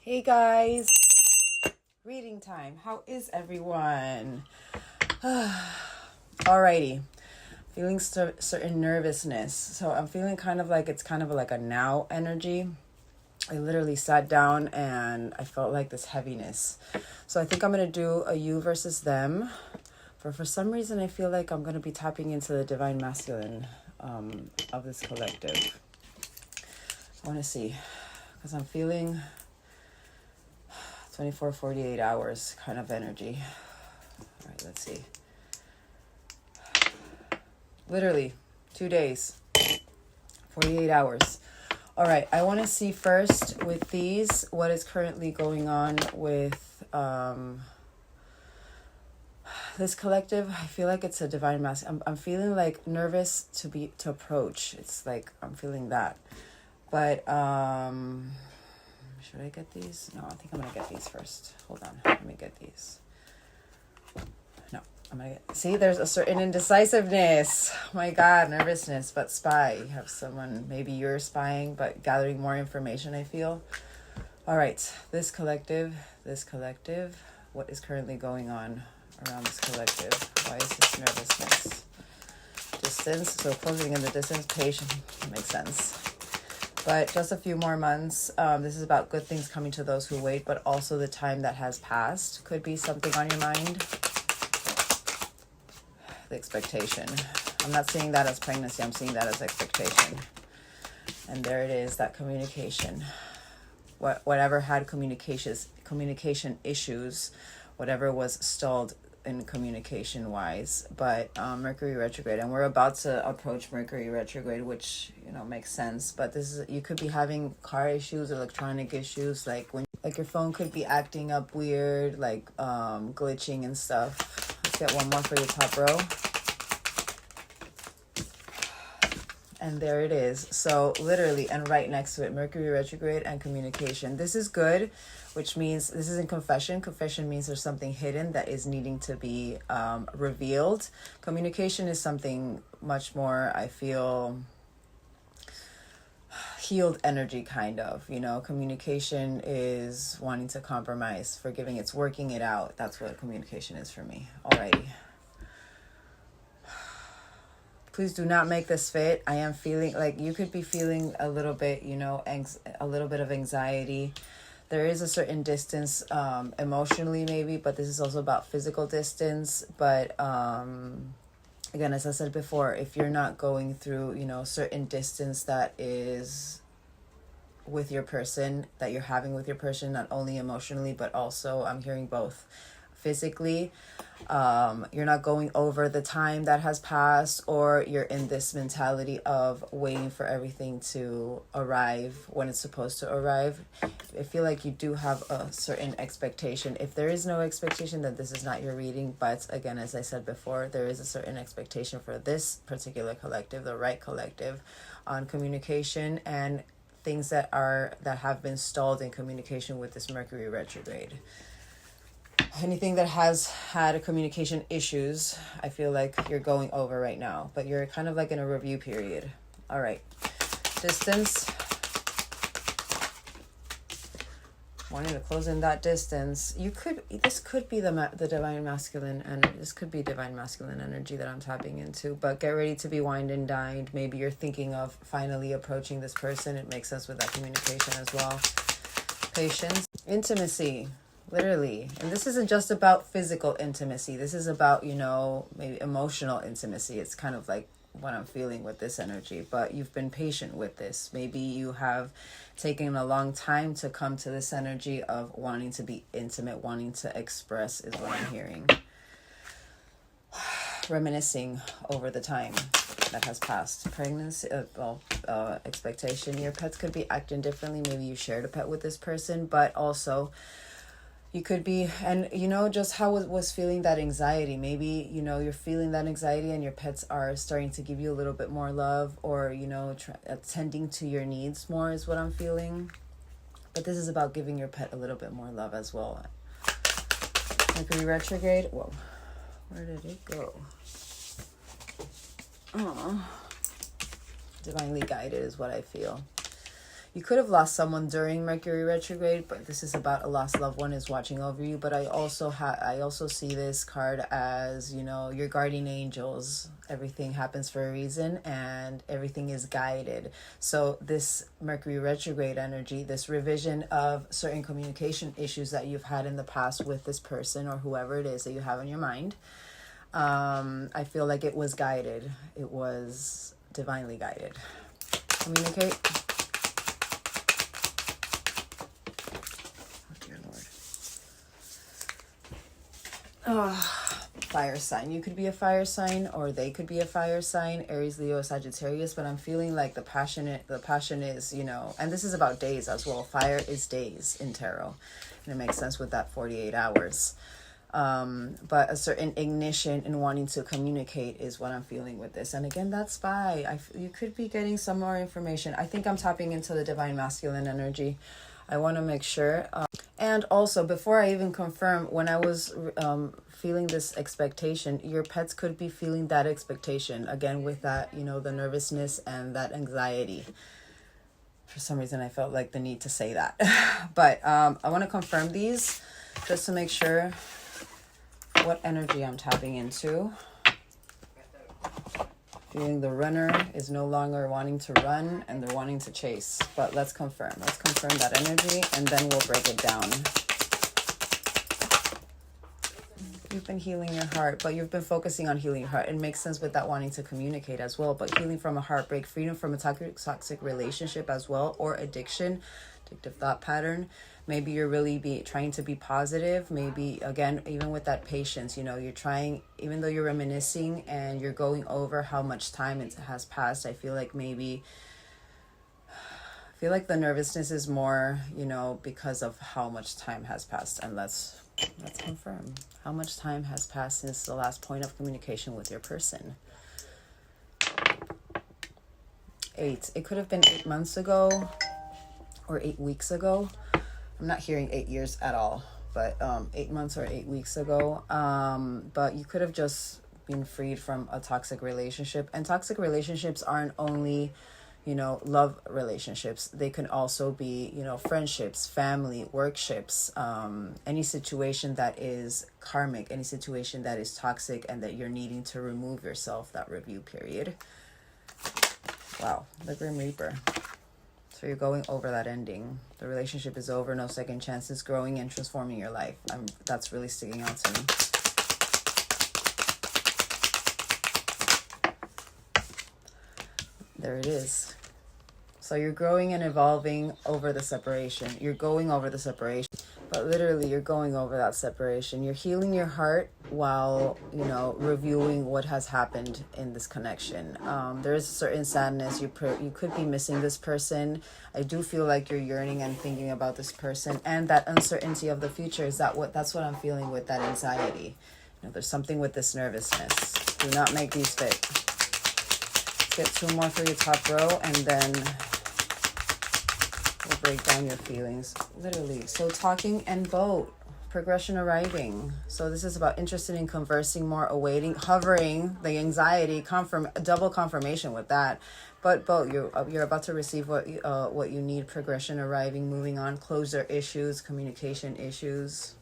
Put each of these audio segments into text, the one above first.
Hey guys, reading time. How is everyone? Alrighty, feeling certain nervousness. So I'm feeling kind of like it's kind of like a now energy. I literally sat down and I felt like this heaviness. So I think I'm gonna do a you versus them. For some reason, I feel like I'm gonna be tapping into the divine masculine of this collective. I want to see because I'm feeling 24, 48 hours kind of energy. All right, let's see. Literally 2 days, 48 hours. All right, I want to see first with these what is currently going on with this collective. I feel like it's a divine mask. I'm feeling like nervous to approach. It's like I'm feeling that. But should I get these? No, I think I'm gonna get these first. Hold on, let me get these. No, I'm gonna get. See, there's a certain indecisiveness. Oh my God, nervousness. But spy. You have someone. Maybe you're spying, but gathering more information. I feel. All right, this collective. What is currently going on around this collective? Why is this nervousness? Distance. So closing in the distance. Patient. Makes sense. But just a few more months. This is about good things coming to those who wait, but also the time that has passed. Could be something on your mind. The expectation. I'm not seeing that as pregnancy. I'm seeing that as expectation. And there it is, that communication. Whatever had communication issues, whatever was stalled in communication wise, but Mercury retrograde, and we're about to approach Mercury retrograde, which makes sense. But this is, you could be having car issues, electronic issues, like your phone could be acting up weird, like glitching and stuff. Let's get one more for your top row. And there it is. So literally, and right next to it, Mercury retrograde and communication. This is good, which means this is in confession. Confession means there's something hidden that is needing to be revealed. Communication is something much more, I feel, healed energy kind of. Communication is wanting to compromise, forgiving. It's working it out. That's what communication is for me. Alrighty. Please do not make this fit. I am feeling like you could be feeling a little bit, a little bit of anxiety. There is a certain distance emotionally maybe, but this is also about physical distance. But again, as I said before, if you're not going through, certain distance that is with your person, that you're having with your person, not only emotionally, but also I'm hearing both physically, you're not going over the time that has passed, or you're in this mentality of waiting for everything to arrive when it's supposed to arrive. I feel like you do have a certain expectation. If there is no expectation, then this is not your reading. But again, as I said before, there is a certain expectation for this particular collective, the right collective, on communication and things that have been stalled in communication with this Mercury retrograde. Anything that has had communication issues, I feel like you're going over right now, but you're kind of like in a review period. All right. Distance. Wanting to close in that distance. This could be the divine masculine, and this could be divine masculine energy that I'm tapping into, but get ready to be wined and dined. Maybe you're thinking of finally approaching this person. It makes sense with that communication as well. Patience. Intimacy. Literally. And this isn't just about physical intimacy. This is about, maybe emotional intimacy. It's kind of like what I'm feeling with this energy. But you've been patient with this. Maybe you have taken a long time to come to this energy of wanting to be intimate, wanting to express is what I'm hearing. Reminiscing over the time that has passed. Pregnancy, expectation. Your pets could be acting differently. Maybe you shared a pet with this person, but also you could be, and just how it was feeling that anxiety. Maybe, you're feeling that anxiety and your pets are starting to give you a little bit more love, or, attending to your needs more is what I'm feeling. But this is about giving your pet a little bit more love as well. Mercury retrograde. Whoa. Where did it go? Oh. Divinely guided is what I feel. You could have lost someone during Mercury retrograde, but this is about a lost loved one is watching over you. But I also see this card as, you know, your guardian angels. Everything happens for a reason and everything is guided. So this Mercury retrograde energy, this revision of certain communication issues that you've had in the past with this person or whoever it is that you have in your mind, I feel like it was guided. It was divinely guided. Communicate. Oh, dear Lord. Fire sign. You could be a fire sign or they could be a fire sign, Aries, Leo, Sagittarius, but I'm feeling like the passion is, you know, and this is about days as well. Fire is days in tarot, and it makes sense with that 48 hours. But a certain ignition in wanting to communicate is what I'm feeling with this. And again, that's spy. You could be getting some more information. I think I'm tapping into the divine masculine energy. I want to make sure. And also, before I even confirm, when I was feeling this expectation, your pets could be feeling that expectation. Again, with that, you know, the nervousness and that anxiety. For some reason, I felt like the need to say that. But I want to confirm these just to make sure what energy I'm tapping into. Feeling the runner is no longer wanting to run and they're wanting to chase. But let's confirm. Let's confirm that energy and then we'll break it down. You've been healing your heart, but you've been focusing on healing your heart. It makes sense with that wanting to communicate as well. But healing from a heartbreak, freedom from a toxic relationship as well, or addiction, addictive thought pattern. Maybe you're really trying to be positive. Maybe, again, even with that patience, you know, you're trying, even though you're reminiscing and you're going over how much time it has passed, I feel like the nervousness is more, you know, because of how much time has passed. And let's confirm how much time has passed since the last point of communication with your person. 8. It could have been 8 months ago or 8 weeks ago. I'm not hearing 8 years at all, but 8 months or 8 weeks ago. But you could have just been freed from a toxic relationship. And toxic relationships aren't only, you know, love relationships. They can also be, you know, friendships, family, workships, any situation that is karmic, any situation that is toxic and that you're needing to remove yourself, that review period. Wow, the Grim Reaper. So you're going over that ending. The relationship is over, no second chances, growing and transforming your life. That's really sticking out to me. There it is. So you're growing and evolving over the separation. You're going over the separation. But literally, you're going over that separation. You're healing your heart while, you know, reviewing what has happened in this connection. There is a certain sadness. You could be missing this person. I do feel like you're yearning and thinking about this person. And that uncertainty of the future, that's what I'm feeling with that anxiety. You know, there's something with this nervousness. Do not make these fit. Let's get 2 more for your top row and then we'll break down your feelings. Literally. So talking and boat. Progression arriving. So this is about interested in conversing more, awaiting, hovering, the anxiety, double confirmation with that. But boat, you're about to receive what you need. Progression arriving, moving on, closure issues, communication issues.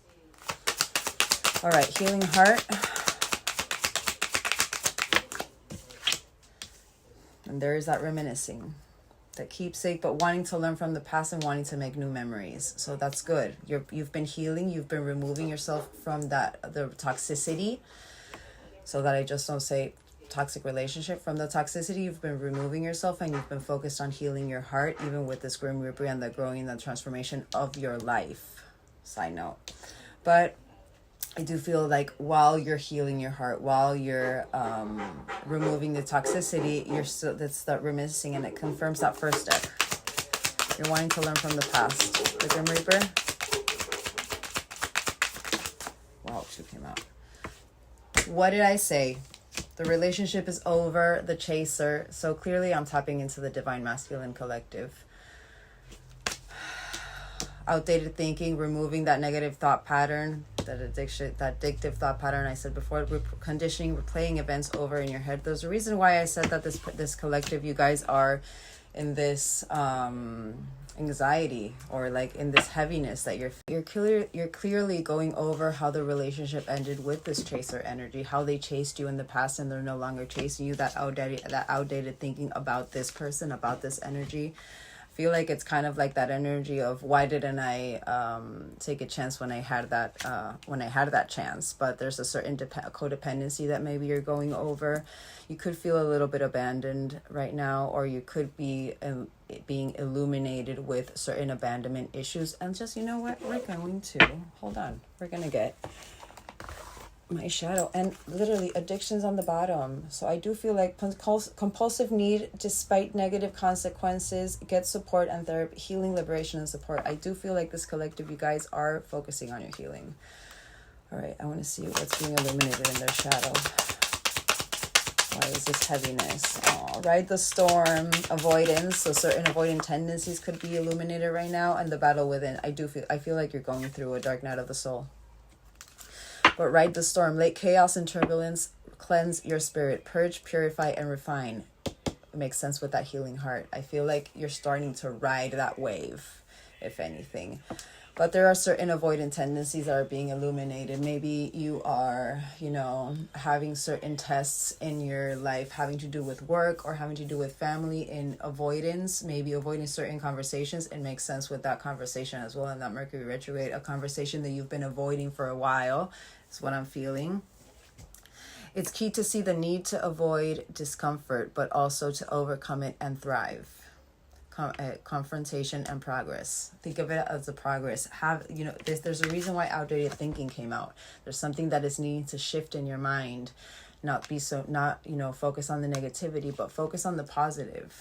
All right, healing heart. And there is that reminiscing. That keepsake, but wanting to learn from the past and wanting to make new memories. So that's good. You've been healing. You've been removing yourself from the toxicity. So that I just don't say toxic relationship. From the toxicity, you've been removing yourself and you've been focused on healing your heart, even with this Grim Reaper and the growing and the transformation of your life. Side note. But I do feel like while you're healing your heart, while you're removing the toxicity, that's that reminiscing, and it confirms that first step. You're wanting to learn from the past. The Grim Reaper. Wow, she came out. What did I say? The relationship is over, the chaser. So clearly I'm tapping into the divine masculine collective. Outdated thinking, removing that negative thought pattern, that addictive thought pattern I said before, conditioning, replaying events over in your head. There's a reason why I said that this collective, you guys are in this anxiety, or like in this heaviness that you're clearly going over how the relationship ended with this chaser energy, how they chased you in the past and they're no longer chasing you, that outdated thinking about this person, about this energy. I feel like it's kind of like that energy of, why didn't I take a chance when I had that chance? But there's a certain codependency that maybe you're going over. You could feel a little bit abandoned right now, or you could be being illuminated with certain abandonment issues. And just, you know what, we're going to get my shadow, and literally addictions on the bottom. So I do feel like compulsive need, despite negative consequences, get support and therapy, healing, liberation, and support. I do feel like this collective, you guys are focusing on your healing. All right, I want to see what's being illuminated in their shadow. Why is this heaviness? Oh, ride the storm, avoidance. So certain avoidant tendencies could be illuminated right now, and the battle within. I feel like you're going through a dark night of the soul. But ride the storm, let chaos and turbulence cleanse your spirit, purge, purify, and refine. It makes sense with that healing heart. I feel like you're starting to ride that wave, if anything. But there are certain avoidant tendencies that are being illuminated. Maybe you are, having certain tests in your life having to do with work or having to do with family, in avoidance, maybe avoiding certain conversations. It makes sense with that conversation as well, and that Mercury retrograde, a conversation that you've been avoiding for a while. Is what I'm feeling. It's key to see the need to avoid discomfort, but also to overcome it and thrive. Confrontation and progress. Think of it as a progress. There's a reason why outdated thinking came out. There's something that is needing to shift in your mind. Not focus on the negativity, but focus on the positive.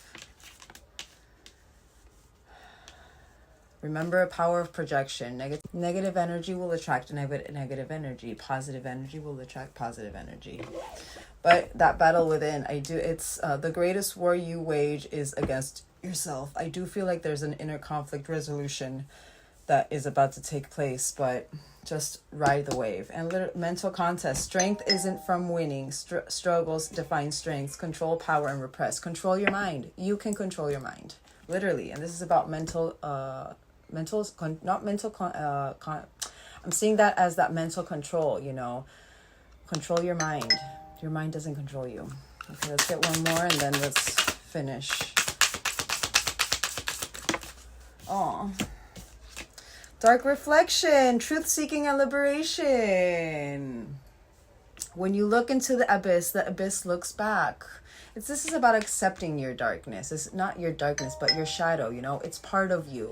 Remember, a power of projection. Negative energy will attract negative energy. Positive energy will attract positive energy. But that battle within, it's the greatest war you wage is against yourself. I do feel like there's an inner conflict resolution that is about to take place, but just ride the wave. And mental contest. Strength isn't from winning. Struggles define strengths. Control, power, and repress. Control your mind. You can control your mind. Literally. And this is about I'm seeing that as that mental control, control your mind. Your mind doesn't control you. Okay, let's get one more and then let's finish. Oh, dark reflection, truth seeking and liberation. When you look into the abyss looks back. This is about accepting your darkness. It's not your darkness, but your shadow, it's part of you.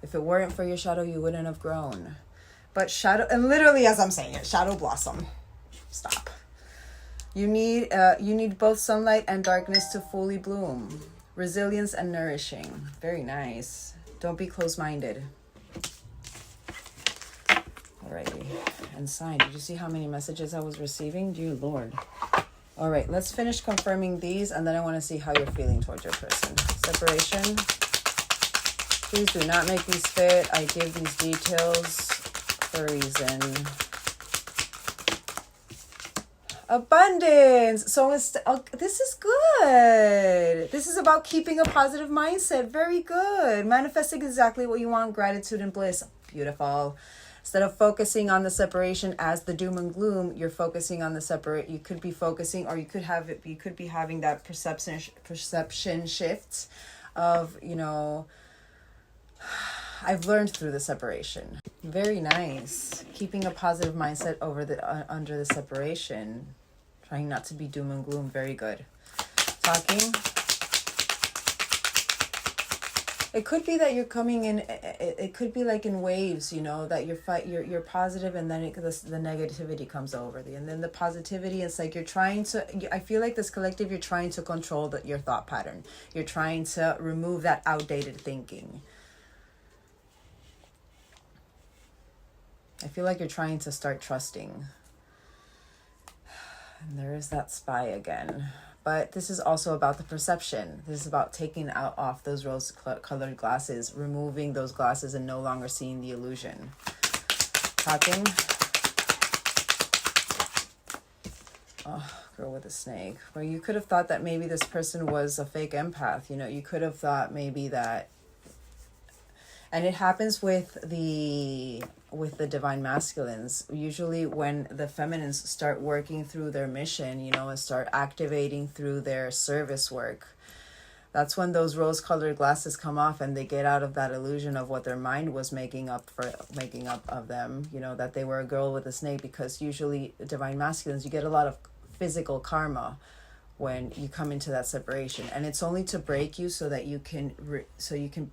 If it weren't for your shadow, you wouldn't have grown. But shadow, and literally as I'm saying it, shadow blossom. Stop. You need both sunlight and darkness to fully bloom. Resilience and nourishing. Very nice. Don't be closed-minded. Alrighty. And sign. Did you see how many messages I was receiving? Dear Lord. All right, let's finish confirming these, and then I want to see how you're feeling towards your person. Separation. Please do not make these fit. I give these details for a reason. Abundance. So this is good. This is about keeping a positive mindset. Very good. Manifesting exactly what you want. Gratitude and bliss. Beautiful. Instead of focusing on the separation as the doom and gloom, you're focusing on the separate. You could be focusing, or you could be having that perception shift of, I've learned through the separation. Very nice. Keeping a positive mindset under the separation. Trying not to be doom and gloom. Very good. Talking. It could be that you're coming in. It could be like in waves, that you're positive, and then the negativity comes over, and then the positivity. It's like you're trying to. I feel like this collective, you're trying to control your thought pattern. You're trying to remove that outdated thinking. I feel like you're trying to start trusting. And there is that spy again. But this is also about the perception. This is about taking off those rose-colored glasses, removing those glasses and no longer seeing the illusion. Talking. Oh, girl with a snake. Where you could have thought that maybe this person was a fake empath. You could have thought maybe that And it happens with the divine masculines. Usually when the feminines start working through their mission, you know, and start activating through their service work, that's when those rose-colored glasses come off and they get out of that illusion of what their mind was making up of them, you know, that they were a girl with a snake. Because usually divine masculines, you get a lot of physical karma when you come into that separation, and it's only to break you so that you can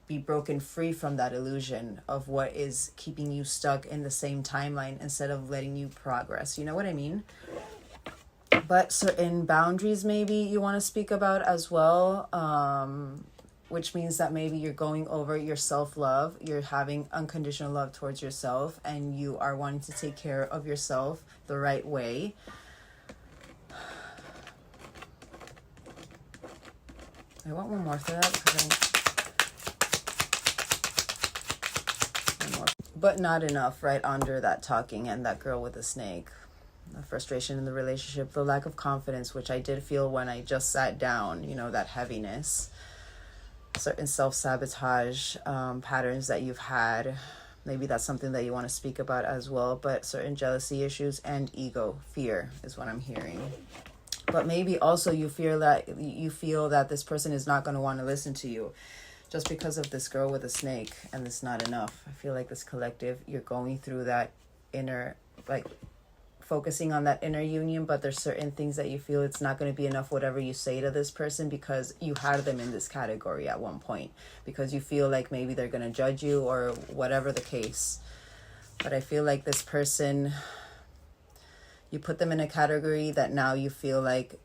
be broken free from that illusion of what is keeping you stuck in the same timeline instead of letting you progress. You know what I mean? But certain boundaries maybe you want to speak about as well, which means that maybe you're going over your self-love, you're having unconditional love towards yourself, and you are wanting to take care of yourself the right way. I want one more for that because but not enough right under that talking and that girl with the snake. The frustration in the relationship, the lack of confidence, which I did feel when I just sat down, you know, that heaviness, certain self-sabotage patterns that you've had. Maybe that's something that you want to speak about as well. But certain jealousy issues and ego, fear is what I'm hearing. But maybe also you feel that this person is not going to want to listen to you just because of this girl with a snake, and it's not enough. I feel like this collective, you're going through that inner, like, focusing on that inner union, but there's certain things that you feel it's not going to be enough whatever you say to this person, because you had them in this category at one point, because you feel like maybe they're going to judge you or whatever the case. But I feel like this person, you put them in a category that now you feel like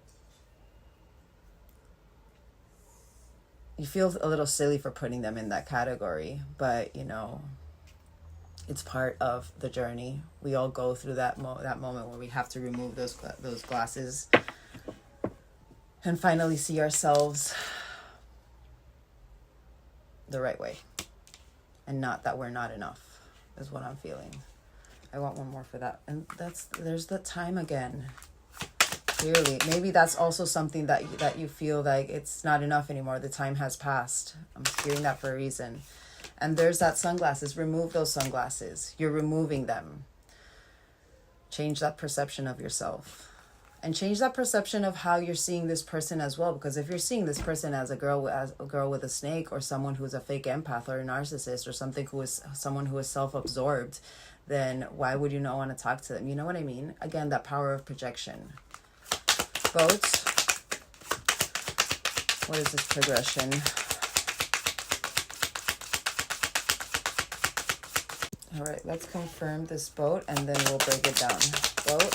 you feel a little silly for putting them in that category, but you know, it's part of the journey. We all go through that moment where we have to remove those glasses and finally see ourselves the right way, and not that we're not enough, is what I'm feeling. I want one more for that. And there's the time again. Clearly, maybe that's also something that you feel like it's not enough anymore. The time has passed. I'm hearing that for a reason. And there's that sunglasses. Remove those sunglasses. You're removing them. Change that perception of yourself. And change that perception of how you're seeing this person as well. Because if you're seeing this person as a girl with a snake, or someone who's a fake empath or a narcissist, or someone who is self-absorbed, then why would you not want to talk to them? You know what I mean? Again, that power of projection. Boats. What is this progression? All right, let's confirm this boat and then we'll break it down. Boat.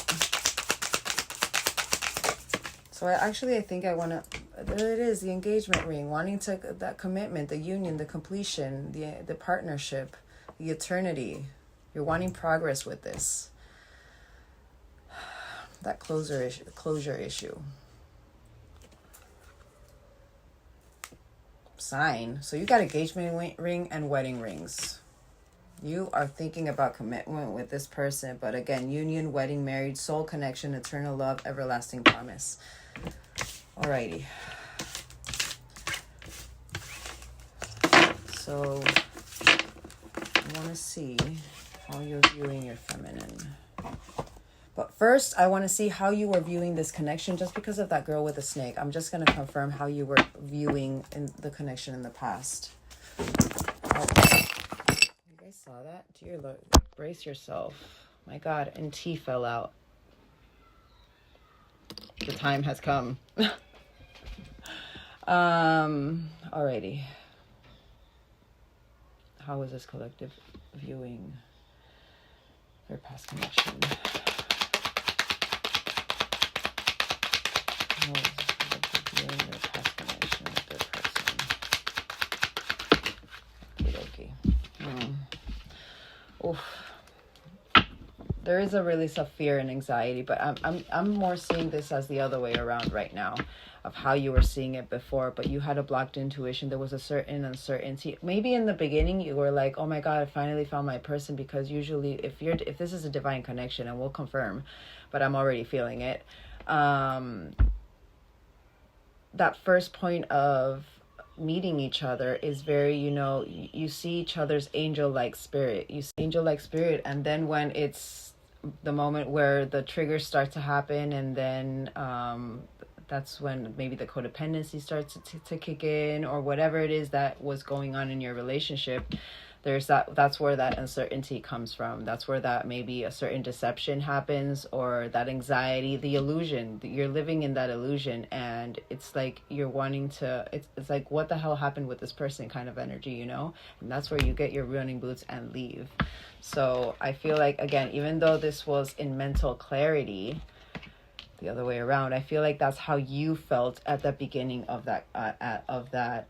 So I think I want to, there it is, the engagement ring, wanting to, that commitment, the union, the completion, the partnership, the eternity. You're wanting progress with this. That closure issue. Sign. So you got engagement ring and wedding rings. You are thinking about commitment with this person, but again, union, wedding, married, soul connection, eternal love, everlasting promise. Alrighty. So I want to see how you're viewing your feminine. But first, I want to see how you were viewing this connection, just because of that girl with the snake. I'm just going to confirm how you were viewing in the connection in the past. Oh, you guys saw that? Dear Lord, brace yourself. My God, and T fell out. The time has come. Alrighty. How is this collective viewing their past connection? There is a release of fear and anxiety, but I'm more seeing this as the other way around right now, of how you were seeing it before. But you had a blocked intuition. There was a certain uncertainty. Maybe in the beginning you were like, oh my God, I finally found my person, because usually if this is a divine connection, and we'll confirm, but I'm already feeling it. That first point of meeting each other is very, you know, you see each other's angel-like spirit. You see angel-like spirit, and then when it's the moment where the triggers start to happen, and then that's when maybe the codependency starts to kick in, or whatever it is that was going on in your relationship. That's where that uncertainty comes from. That's where that maybe a certain deception happens, or that anxiety, the illusion. You're living in that illusion, and it's like you're wanting to, it's like, what the hell happened with this person kind of energy, you know? And that's where you get your running boots and leave. So I feel like, again, even though this was in mental clarity, the other way around, I feel like that's how you felt at the beginning of that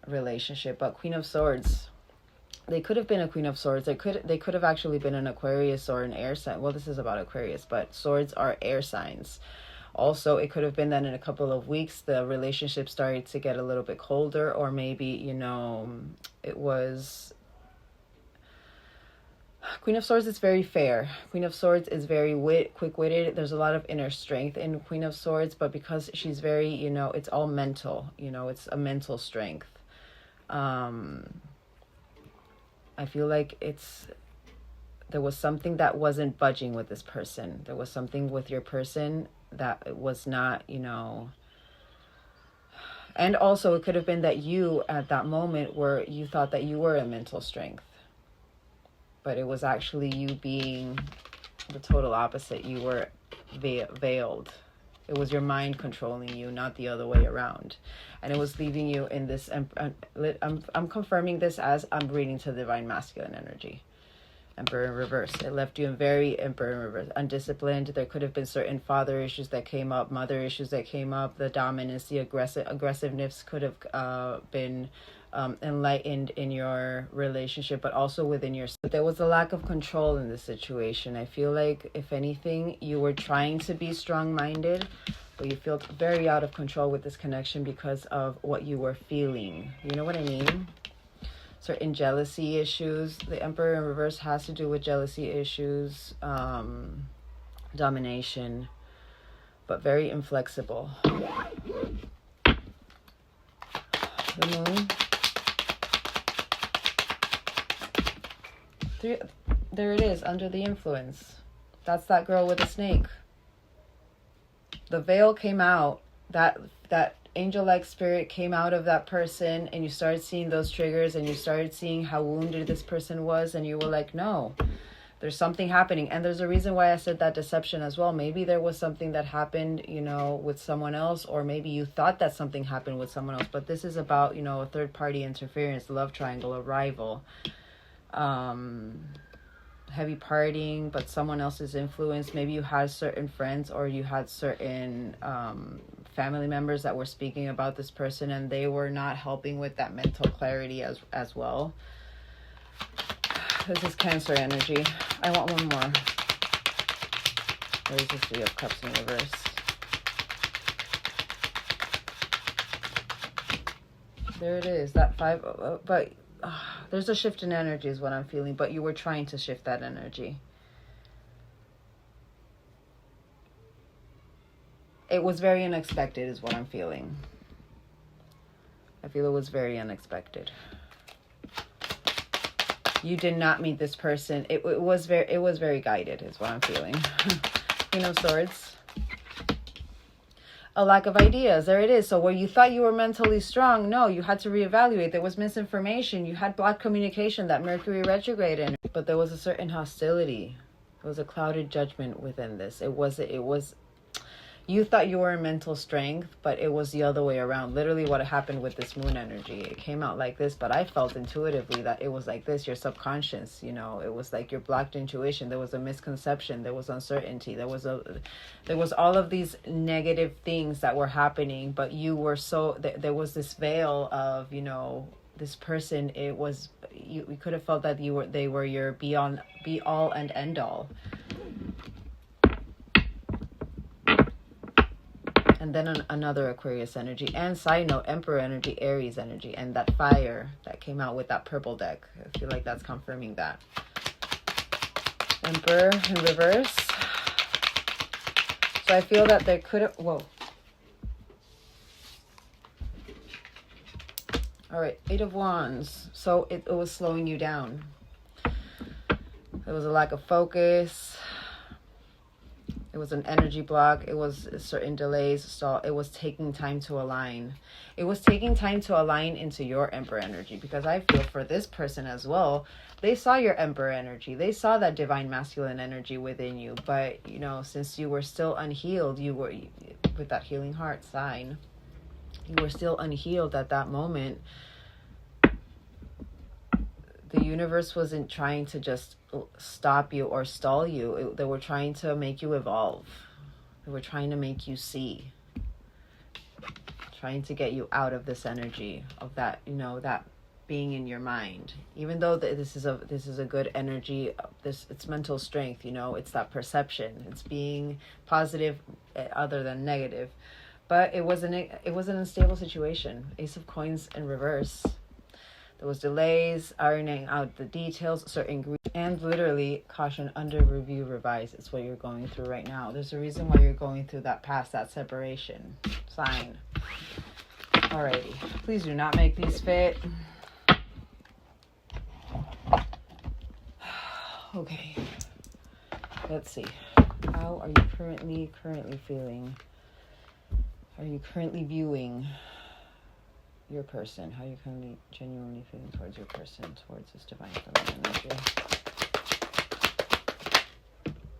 relationship. But Queen of Swords, they could have been a Queen of Swords. They could have actually been an Aquarius or an air sign. Well, this is about Aquarius, but swords are air signs. Also, it could have been that in a couple of weeks, the relationship started to get a little bit colder, or maybe, you know, it was... Queen of Swords is very fair. Queen of Swords is very quick-witted. There's a lot of inner strength in Queen of Swords, but because she's very, you know, it's all mental, you know, it's a mental strength. I feel like there was something that wasn't budging with this person. There was something with your person that was not, you know... And also it could have been that you, at that moment, you thought that you were a mental strength. But it was actually you being the total opposite. You were veiled. It was your mind controlling you, not the other way around. And it was leaving you in this... I'm confirming this as I'm reading to Divine Masculine energy. Emperor in reverse. It left you in very Emperor in reverse. Undisciplined. There could have been certain father issues that came up, mother issues that came up. The dominance, the aggressiveness could have been... enlightened in your relationship, but also within your... But there was a lack of control in this situation. I feel like, if anything, you were trying to be strong-minded, but you felt very out of control with this connection because of what you were feeling. You know what I mean? Certain jealousy issues. The Emperor in reverse has to do with jealousy issues, domination, but very inflexible. The Moon. There it is, under the influence. That's that girl with the snake. The veil came out. That angel-like spirit came out of that person, and you started seeing those triggers, and you started seeing how wounded this person was, and you were like, no, there's something happening. And there's a reason why I said that deception as well. Maybe there was something that happened, you know, with someone else, or maybe you thought that something happened with someone else. But this is about, you know, a third-party interference, love triangle, a rival. Heavy partying, but someone else's influence. Maybe you had certain friends, or you had certain family members that were speaking about this person, and they were not helping with that mental clarity as well. This is Cancer energy. I want one more. Where's the Three of Cups in reverse? There it is, that five, but there's a shift in energy is what I'm feeling, but you were trying to shift that energy. It was very unexpected is what I'm feeling. I feel it was very unexpected. You did not meet this person. It was very guided is what I'm feeling. Queen of Swords. A lack of ideas. There it is. So where you thought you were mentally strong, no, you had to reevaluate. There was misinformation. You had blocked communication, that Mercury retrograde in. But there was a certain hostility. There was a clouded judgment within this. It was you thought you were in mental strength, but it was the other way around. Literally what happened with this Moon energy. It came out like this, but I felt intuitively that it was like this, your subconscious, you know, it was like your blocked intuition. There was a misconception. There was uncertainty. There was all of these negative things that were happening, but you were there was this veil of, you know, this person. It was, you could have felt that they were your be all and end all. And then another Aquarius energy. And side note, Emperor energy, Aries energy. And that fire that came out with that purple deck. I feel like that's confirming that. Emperor in reverse. So I feel that there could have... Whoa. All right, Eight of Wands. So it was slowing you down. There was a lack of focus. It was an energy block. It was certain delays. So it was taking time to align. It was taking time to align into your Emperor energy, because I feel for this person as well, they saw your Emperor energy. They saw that divine masculine energy within you. But, you know, since you were still unhealed, you were with that healing heart sign, you were still unhealed at that moment. The universe wasn't trying to just stop you or stall you. They were trying to make you evolve. They were trying to make you see. Trying to get you out of this energy of that, you know, that being in your mind. Even though this is a good energy, it's mental strength, you know, it's that perception. It's being positive other than negative. But it was an unstable situation. Ace of Coins in reverse. There was delays, ironing out the details, certain and literally caution, under review, revise. It's what you're going through right now. There's a reason why you're going through that past, that separation sign. Alrighty, please do not make these fit. Okay, let's see. How are you currently feeling? Are you currently viewing your person? How are you currently genuinely feeling towards your person, towards this divine feminine energy?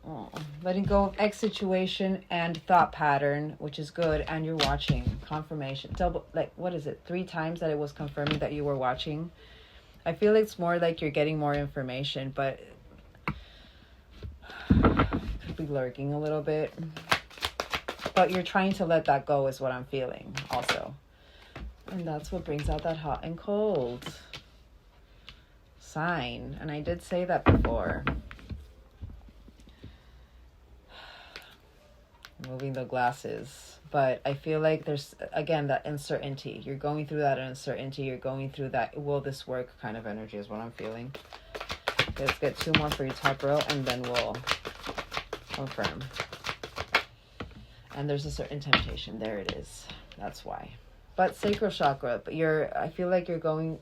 Oh, letting go of X situation and thought pattern, which is good, and you're watching. Confirmation. Double, like, what is it? 3 times that it was confirming that you were watching. I feel like it's more like you're getting more information, but could be lurking a little bit. But you're trying to let that go is what I'm feeling also. And that's what brings out that hot and cold sign. And I did say that before. Moving the glasses. But I feel like there's, again, that uncertainty. You're going through that uncertainty. You're going through that, will this work kind of energy is what I'm feeling. Let's get 2 more for your top row and then we'll confirm. And there's a certain temptation. There it is. That's why. But sacral chakra, but I feel like you want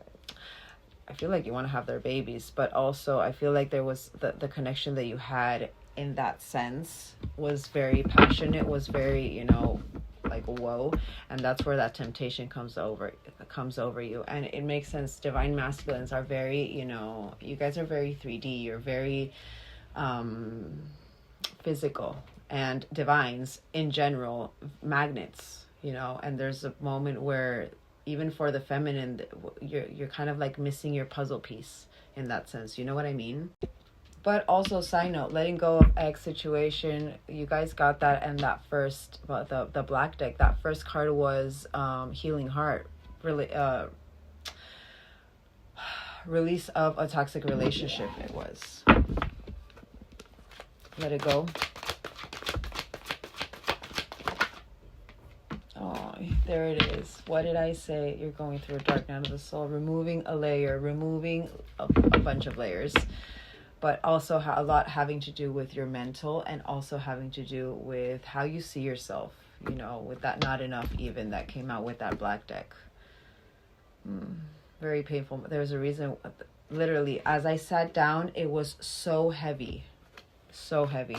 to have their babies, but also I feel like there was the connection that you had in that sense was very passionate, was very, you know, like, whoa. And that's where that temptation comes over you. And it makes sense. Divine masculines are very, you know, you guys are very 3D. You're very physical, and divines in general, magnets. You know, and there's a moment where even for the feminine, you're kind of like missing your puzzle piece in that sense. You know what I mean? But also, side note, letting go of X situation. You guys got that, and that first, well, the black deck. That first card was Healing Heart, really release of a toxic relationship. It was. Let it go. Oh, there it is. What did I say? You're going through a dark night of the soul, removing a layer, removing a bunch of layers, but also a lot having to do with your mental, and also having to do with how you see yourself, you know, with that not enough even that came out with that black deck. Very painful. There's a reason, literally, as I sat down, it was so heavy. So heavy.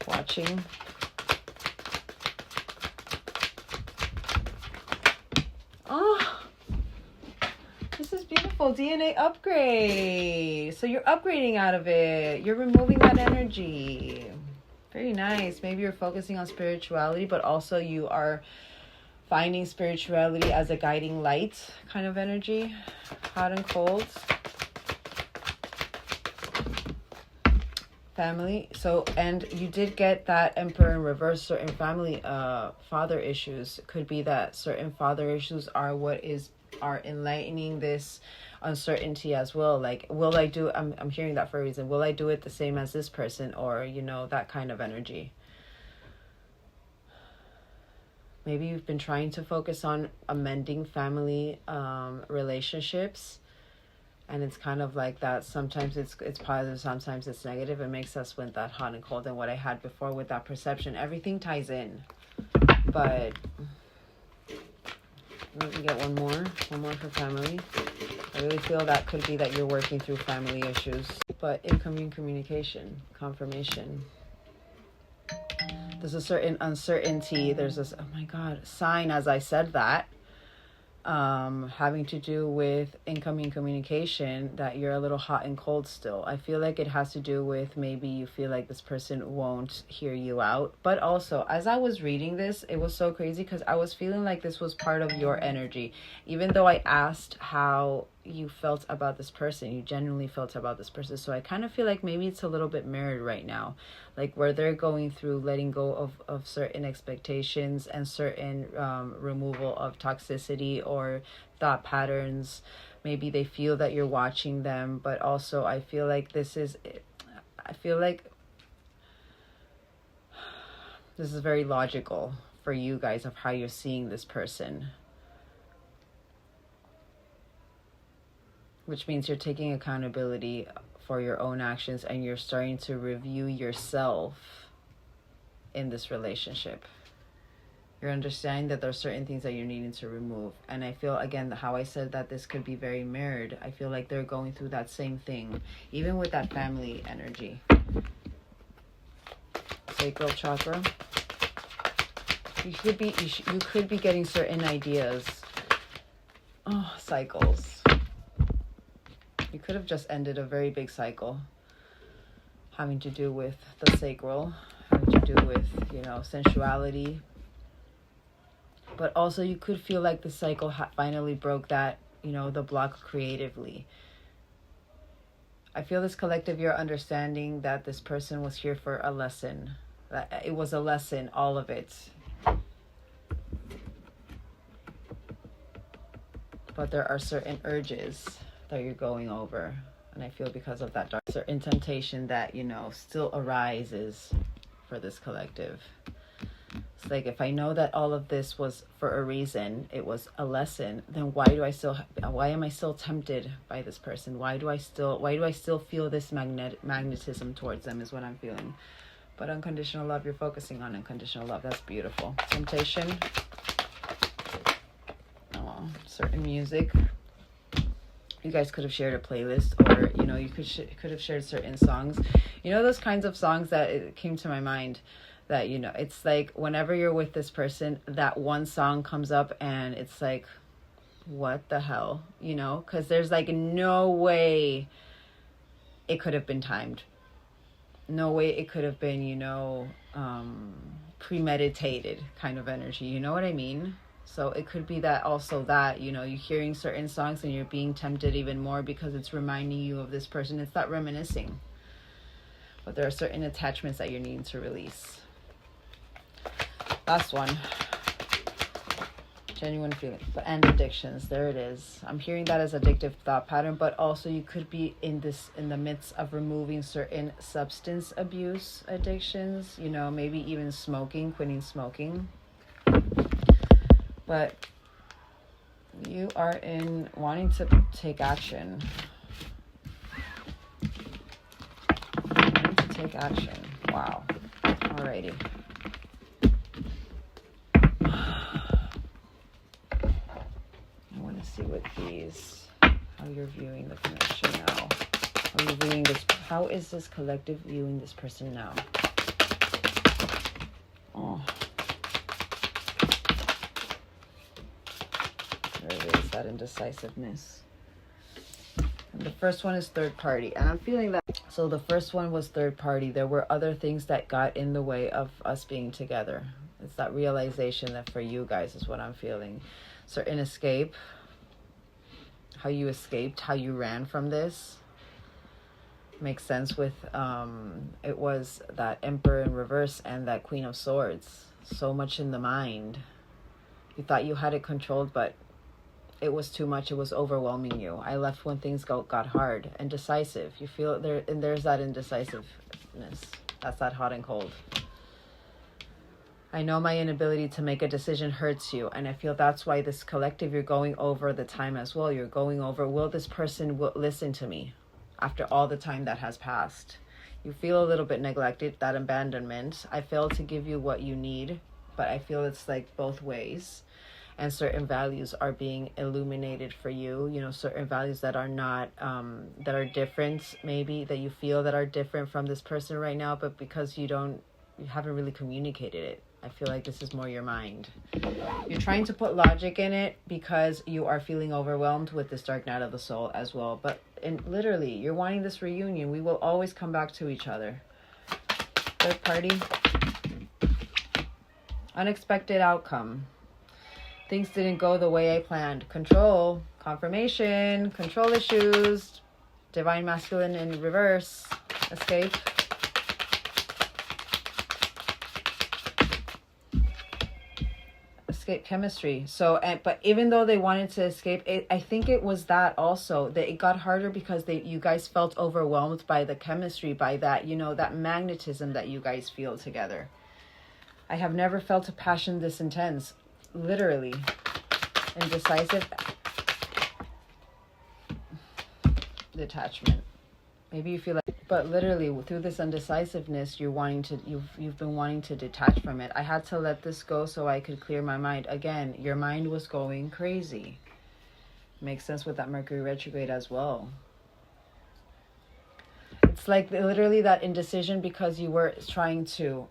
Watching. Oh, this is beautiful. DNA upgrade. So you're upgrading out of it. You're removing that energy. Very nice. Maybe you're focusing on spirituality, but also you are finding spirituality as a guiding light kind of energy. Hot and cold. Family. So, and you did get that Emperor in reverse. Certain family father issues. Could be that certain father issues are enlightening this uncertainty as well. Like, will I do, I'm hearing that for a reason, will I do it the same as this person, or, you know, that kind of energy. Maybe you've been trying to focus on amending family relationships. And it's kind of like that. Sometimes it's positive, sometimes it's negative. It makes us with that hot and cold. And what I had before with that perception, everything ties in. But Let me get one more for family. I really feel that could be that you're working through family issues. But incoming communication, confirmation. There's a certain uncertainty. There's this, oh my God, sign as I said that. Having to do with incoming communication, that you're a little hot and cold still. I feel like it has to do with maybe you feel like this person won't hear you out. But also, as I was reading this, it was so crazy because I was feeling like this was part of your energy. Even though I asked how you felt about this person, you genuinely felt about this person. So I kind of feel like maybe it's a little bit mirrored right now, like where they're going through letting go of certain expectations and certain removal of toxicity or thought patterns. Maybe they feel that you're watching them, but also I feel like this is very logical for you guys of how you're seeing this person. Which means you're taking accountability for your own actions and you're starting to review yourself in this relationship. You're understanding that there are certain things that you're needing to remove. And I feel, again, how I said that this could be very mirrored. I feel like they're going through that same thing, even with that family energy. Sacral chakra. You could be getting certain ideas. Oh, cycles. You could have just ended a very big cycle having to do with the sacral, having to do with, sensuality. But also you could feel like the cycle finally broke that, the block creatively. I feel this collective, you're understanding that this person was here for a lesson. That it was a lesson, all of it. But there are certain urges that you're going over, and I feel because of that certain temptation that still arises for this collective. It's like, if I know that all of this was for a reason, it was a lesson, then why am I still tempted by this person? Why do I still feel this magnetism towards them, is what I'm feeling. But unconditional love, you're focusing on unconditional love. That's beautiful. Temptation. Certain music. You guys could have shared a playlist, or you could have shared certain songs. Those kinds of songs that it came to my mind, that it's like whenever you're with this person, that one song comes up and it's like, what the hell, because there's like no way it could have been timed, no way it could have been premeditated kind of energy, you know what I mean? So it could be that also that, you're hearing certain songs and you're being tempted even more because it's reminding you of this person. It's that reminiscing. But there are certain attachments that you're needing to release. Last one. Genuine feelings and addictions. There it is. I'm hearing that as addictive thought pattern, but also you could be in the midst of removing certain substance abuse addictions, maybe even smoking, quitting smoking. But you are in wanting to take action. Wow. Alrighty. I want to see what how you're viewing the connection now. How are you viewing this? How is this collective viewing this person now? Oh. There it is, that indecisiveness. And the first one is third party. And I'm feeling that. So the first one was third party. There were other things that got in the way of us being together. It's that realization that for you guys is what I'm feeling. Certain escape. How you escaped, how you ran from this. Makes sense with, it was that Emperor in reverse and that Queen of Swords. So much in the mind. You thought you had it controlled, but it was too much. It was overwhelming you. I left when things got hard and decisive. You feel there, and there's that indecisiveness. That's that hot and cold. I know my inability to make a decision hurts you, and I feel that's why this collective, you're going over the time as well. You're going over, will this person listen to me after all the time that has passed? You feel a little bit neglected, that abandonment. I failed to give you what you need, but I feel it's like both ways. and certain values are being illuminated for you, you know, certain values that are not that are different, maybe that you feel that are different from this person right now, but because you haven't really communicated it. I feel like this is more your mind. You're trying to put logic in it because you are feeling overwhelmed with this dark night of the soul as well. But literally, you're wanting this reunion. We will always come back to each other. Third party. Unexpected outcome. Things didn't go the way I planned. Control. Confirmation. Control issues. Divine masculine in reverse. Escape. Escape chemistry. So, but even though they wanted to escape, I think it was that also that it got harder because you guys felt overwhelmed by the chemistry, by that, you know, that magnetism that you guys feel together. I have never felt a passion this intense, literally. Indecisive detachment. Maybe you feel like, but literally through this undecisiveness, you've been wanting to detach from it. I had to let this go so I could clear my mind. Again, your mind was going crazy. Makes sense with that Mercury retrograde as well. It's like literally that indecision because you were trying to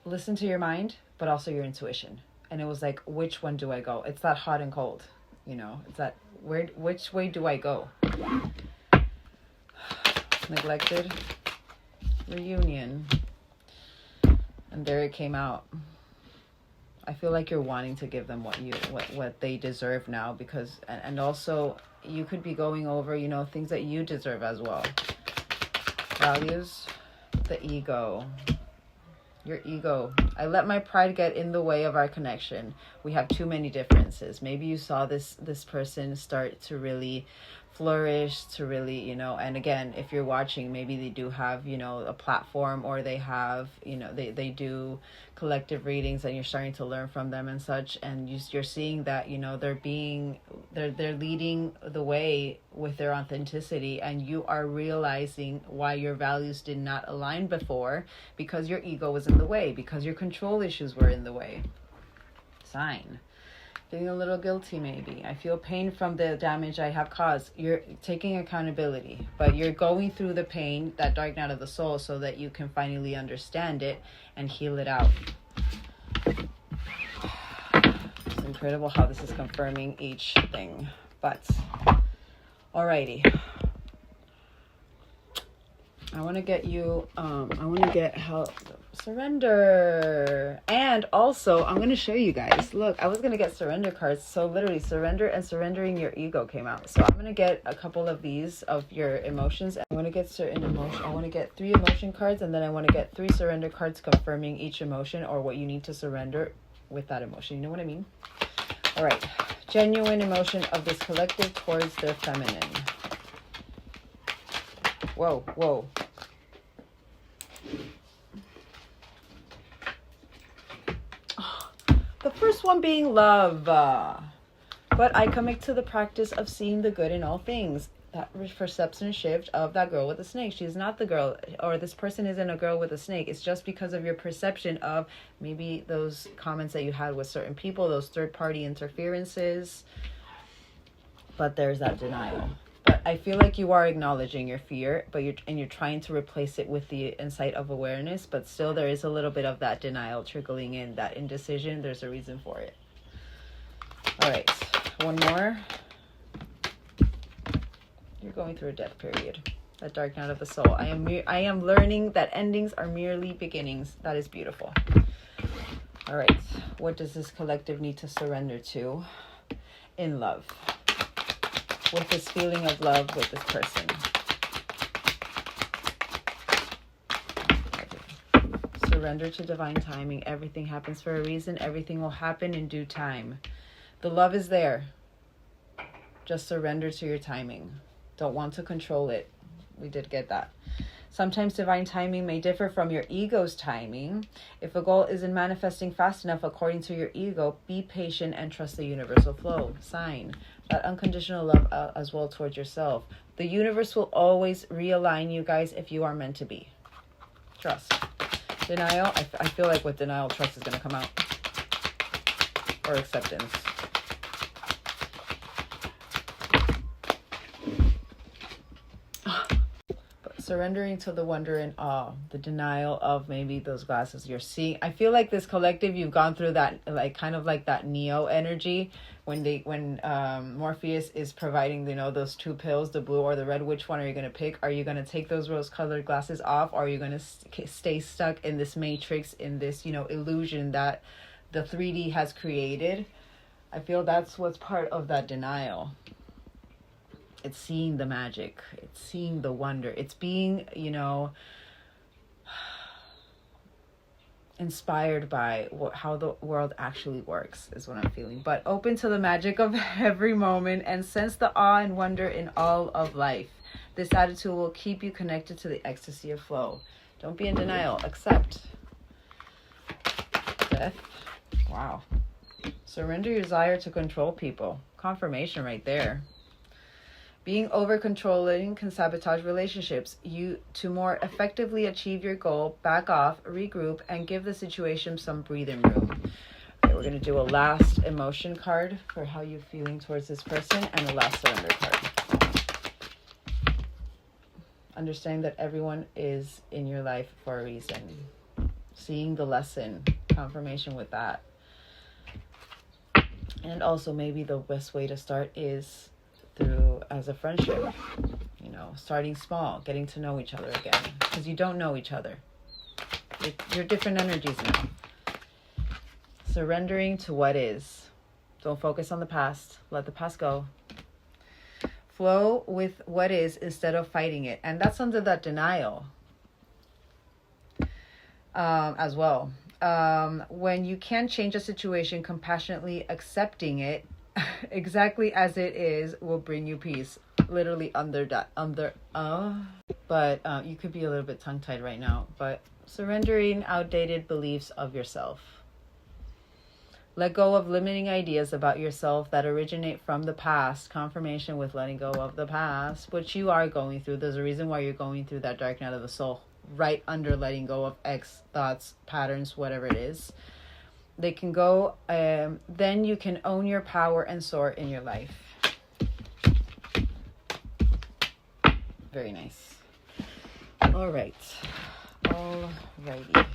listen to your mind, but also your intuition. And it was like, which one do I go? It's that hot and cold, you know, it's that which way do I go? Neglected reunion, and there it came out. I feel like you're wanting to give them what they deserve now, because and also you could be going over, you know, things that you deserve as well. Values, the ego. Your ego. I let my pride get in the way of our connection. We have too many differences. Maybe you saw this person start to really flourish, to really, you know, and again, if you're watching, maybe they do have, you know, a platform, or they have, you know, they do collective readings and you're starting to learn from them and such, and you're seeing that, you know, they're leading the way with their authenticity, and you are realizing why your values did not align before, because your ego was in the way, because your control issues were in the way. Sign. Feeling a little guilty, maybe. I feel pain from the damage I have caused. You're taking accountability, but you're going through the pain, that dark night of the soul, so that you can finally understand it and heal it out. It's incredible how this is confirming each thing. But, alrighty. I want to get you, help. Surrender. And also, I'm going to show you guys. Look, I was going to get surrender cards. So literally, surrender and surrendering your ego came out. So I'm going to get a couple of these of your emotions. I want to get certain emotion. I want to get 3 emotion cards, and then I want to get 3 surrender cards confirming each emotion or what you need to surrender with that emotion. You know what I mean? All right. Genuine emotion of this collective towards their feminine. Whoa, whoa. The first one being love. But I commit to the practice of seeing the good in all things. That perception shift of that girl with the snake. She's not the girl, or this person isn't a girl with a snake. It's just because of your perception of maybe those comments that you had with certain people, those third-party interferences. But there's that denial. But I feel like you are acknowledging your fear, but you're trying to replace it with the insight of awareness, but still there is a little bit of that denial trickling in, that indecision. There's a reason for it. All right, one more. You're going through a death period. That dark night of the soul. I am learning that endings are merely beginnings. That is beautiful. All right, what does this collective need to surrender to in love? With this feeling of love with this person. Surrender to divine timing. Everything happens for a reason. Everything will happen in due time. The love is there. Just surrender to your timing. Don't want to control it. We did get that. Sometimes divine timing may differ from your ego's timing. If a goal isn't manifesting fast enough according to your ego, be patient and trust the universal flow. Sign. That unconditional love as well towards yourself. The universe will always realign you guys if you are meant to be. Trust. Denial. I feel like with denial, trust is going to come out. or acceptance. Surrendering to the wonder and awe, the denial of maybe those glasses you're seeing. I feel like this collective, you've gone through that, like kind of like that Neo energy when Morpheus is providing, you know, those two pills, the blue or the red. Which one are you going to pick? Are you going to take those rose-colored glasses off, or are you going to stay stuck in this matrix, in this, you know, illusion that the 3D has created? I feel that's what's part of that denial. It's seeing the magic. It's seeing the wonder. It's being, you know, inspired by how the world actually works is what I'm feeling. But open to the magic of every moment and sense the awe and wonder in all of life. This attitude will keep you connected to the ecstasy of flow. Don't be in denial. Accept. Death. Wow. Surrender your desire to control people. Confirmation right there. Being over-controlling can sabotage relationships. You to more effectively achieve your goal, back off, regroup, and give the situation some breathing room. Okay, we're going to do a last emotion card for how you're feeling towards this person, and a last surrender card. Understanding that everyone is in your life for a reason. Seeing the lesson, confirmation with that. And also maybe the best way to start is through as a friendship, you know, starting small, getting to know each other again, because you don't know each other. You're different energies now. Surrendering to what is. Don't focus on the past. Let the past go. Flow with what is instead of fighting it. And that's under that denial as well. When you can change a situation, compassionately accepting it exactly as it is will bring you peace. Literally but you could be a little bit tongue-tied right now. But surrendering outdated beliefs of yourself. Let go of limiting ideas about yourself that originate from the past. Confirmation with letting go of the past, which you are going through. There's a reason why you're going through that dark night of the soul, right under letting go of X thoughts, patterns, whatever it is. They can go, then you can own your power and soar in your life. Very nice. All right. Alrighty.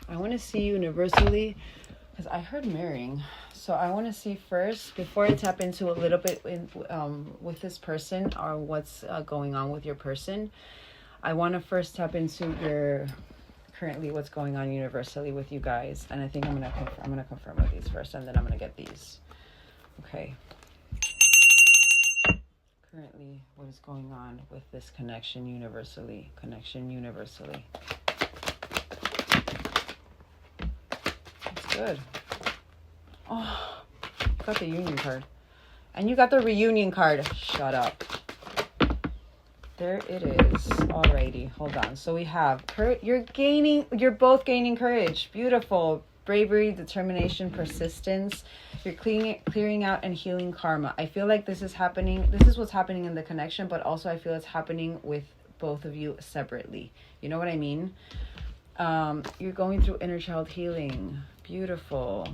I want to see universally, because I heard mirroring. So I want to see first, before I tap into a little bit with this person or what's going on with your person, I want to first tap into your currently what's going on universally with you guys. And I think I'm gonna confirm with these first, and then I'm gonna get these. Okay. Currently, what is going on with this connection universally? That's good. Oh, got the union card. And you got the reunion card. Shut up. There it is. Alrighty, hold on. So we have you're both gaining courage. Beautiful. Bravery, determination, persistence. You're clearing out and healing karma. I feel like this is happening. This is what's happening in the connection, but also I feel it's happening with both of you separately. You know what I mean? You're going through inner child healing. Beautiful.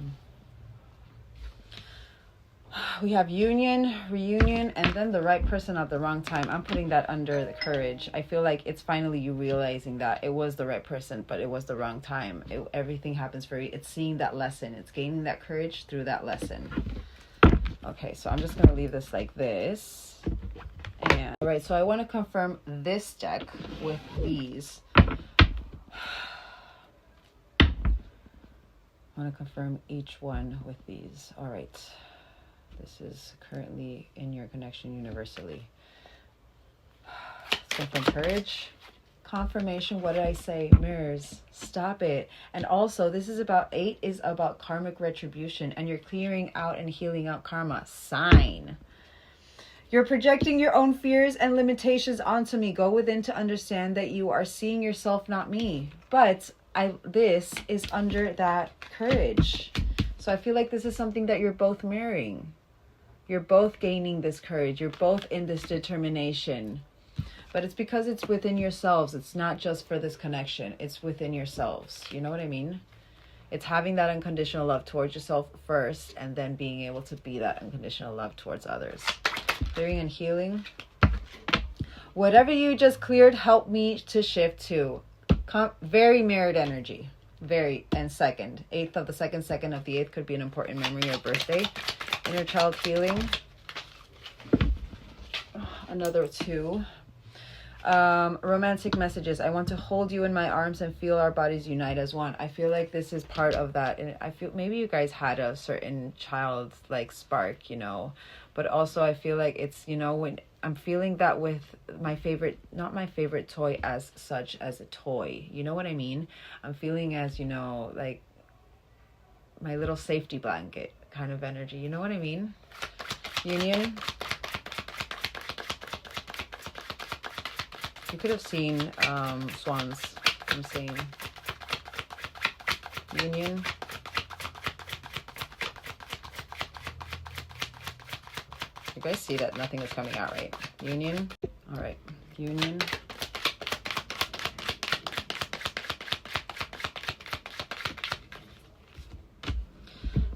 We have union, reunion, and then the right person at the wrong time. I'm putting that under the courage. I feel like it's finally you realizing that it was the right person, but it was the wrong time. Everything happens for you. It's seeing that lesson. It's gaining that courage through that lesson. Okay, so I'm just going to leave this like this. And all right, so I want to confirm this deck with these. I want to confirm each one with these. All right. This is currently in your connection universally. So from courage, confirmation, what did I say? Mirrors, stop it. And also this is about 8 is about karmic retribution, and you're clearing out and healing out karma. Sign. You're projecting your own fears and limitations onto me. Go within to understand that you are seeing yourself, not me. But this is under that courage. So I feel like this is something that you're both mirroring. You're both gaining this courage. You're both in this determination. But it's because it's within yourselves. It's not just for this connection. It's within yourselves. You know what I mean? It's having that unconditional love towards yourself first, and then being able to be that unconditional love towards others. Clearing and healing. Whatever you just cleared, help me to shift to. Very mirrored energy. Very. And second. 8th of the second, 2nd of the 8th could be an important memory or birthday. Inner child healing. Another 2. Romantic messages. I want to hold you in my arms and feel our bodies unite as one. I feel like this is part of that. And I feel maybe you guys had a certain child like spark, you know, but also I feel like it's, you know, when I'm feeling that with my favorite, not my favorite toy as such as a toy, you know what I mean? I'm feeling as, you know, like my little safety blanket kind of energy, you know what I mean? Union. You could have seen swans, I'm saying. Union. You guys see that nothing is coming out, right? Union. All right. Union.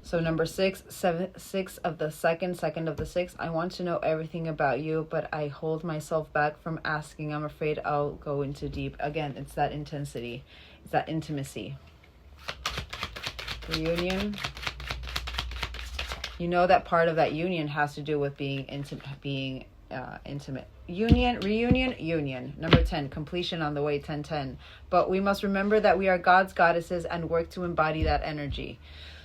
So number 6, 6 of the second of the 6th. I want to know everything about you, but I hold myself back from asking. I'm afraid I'll go into deep. Again, it's that intensity. It's that intimacy. Reunion. You know that part of that union has to do with being intimate. Union, reunion, union. Number 10, completion on the way, 10-10. But we must remember that we are gods, goddesses, and work to embody that energy.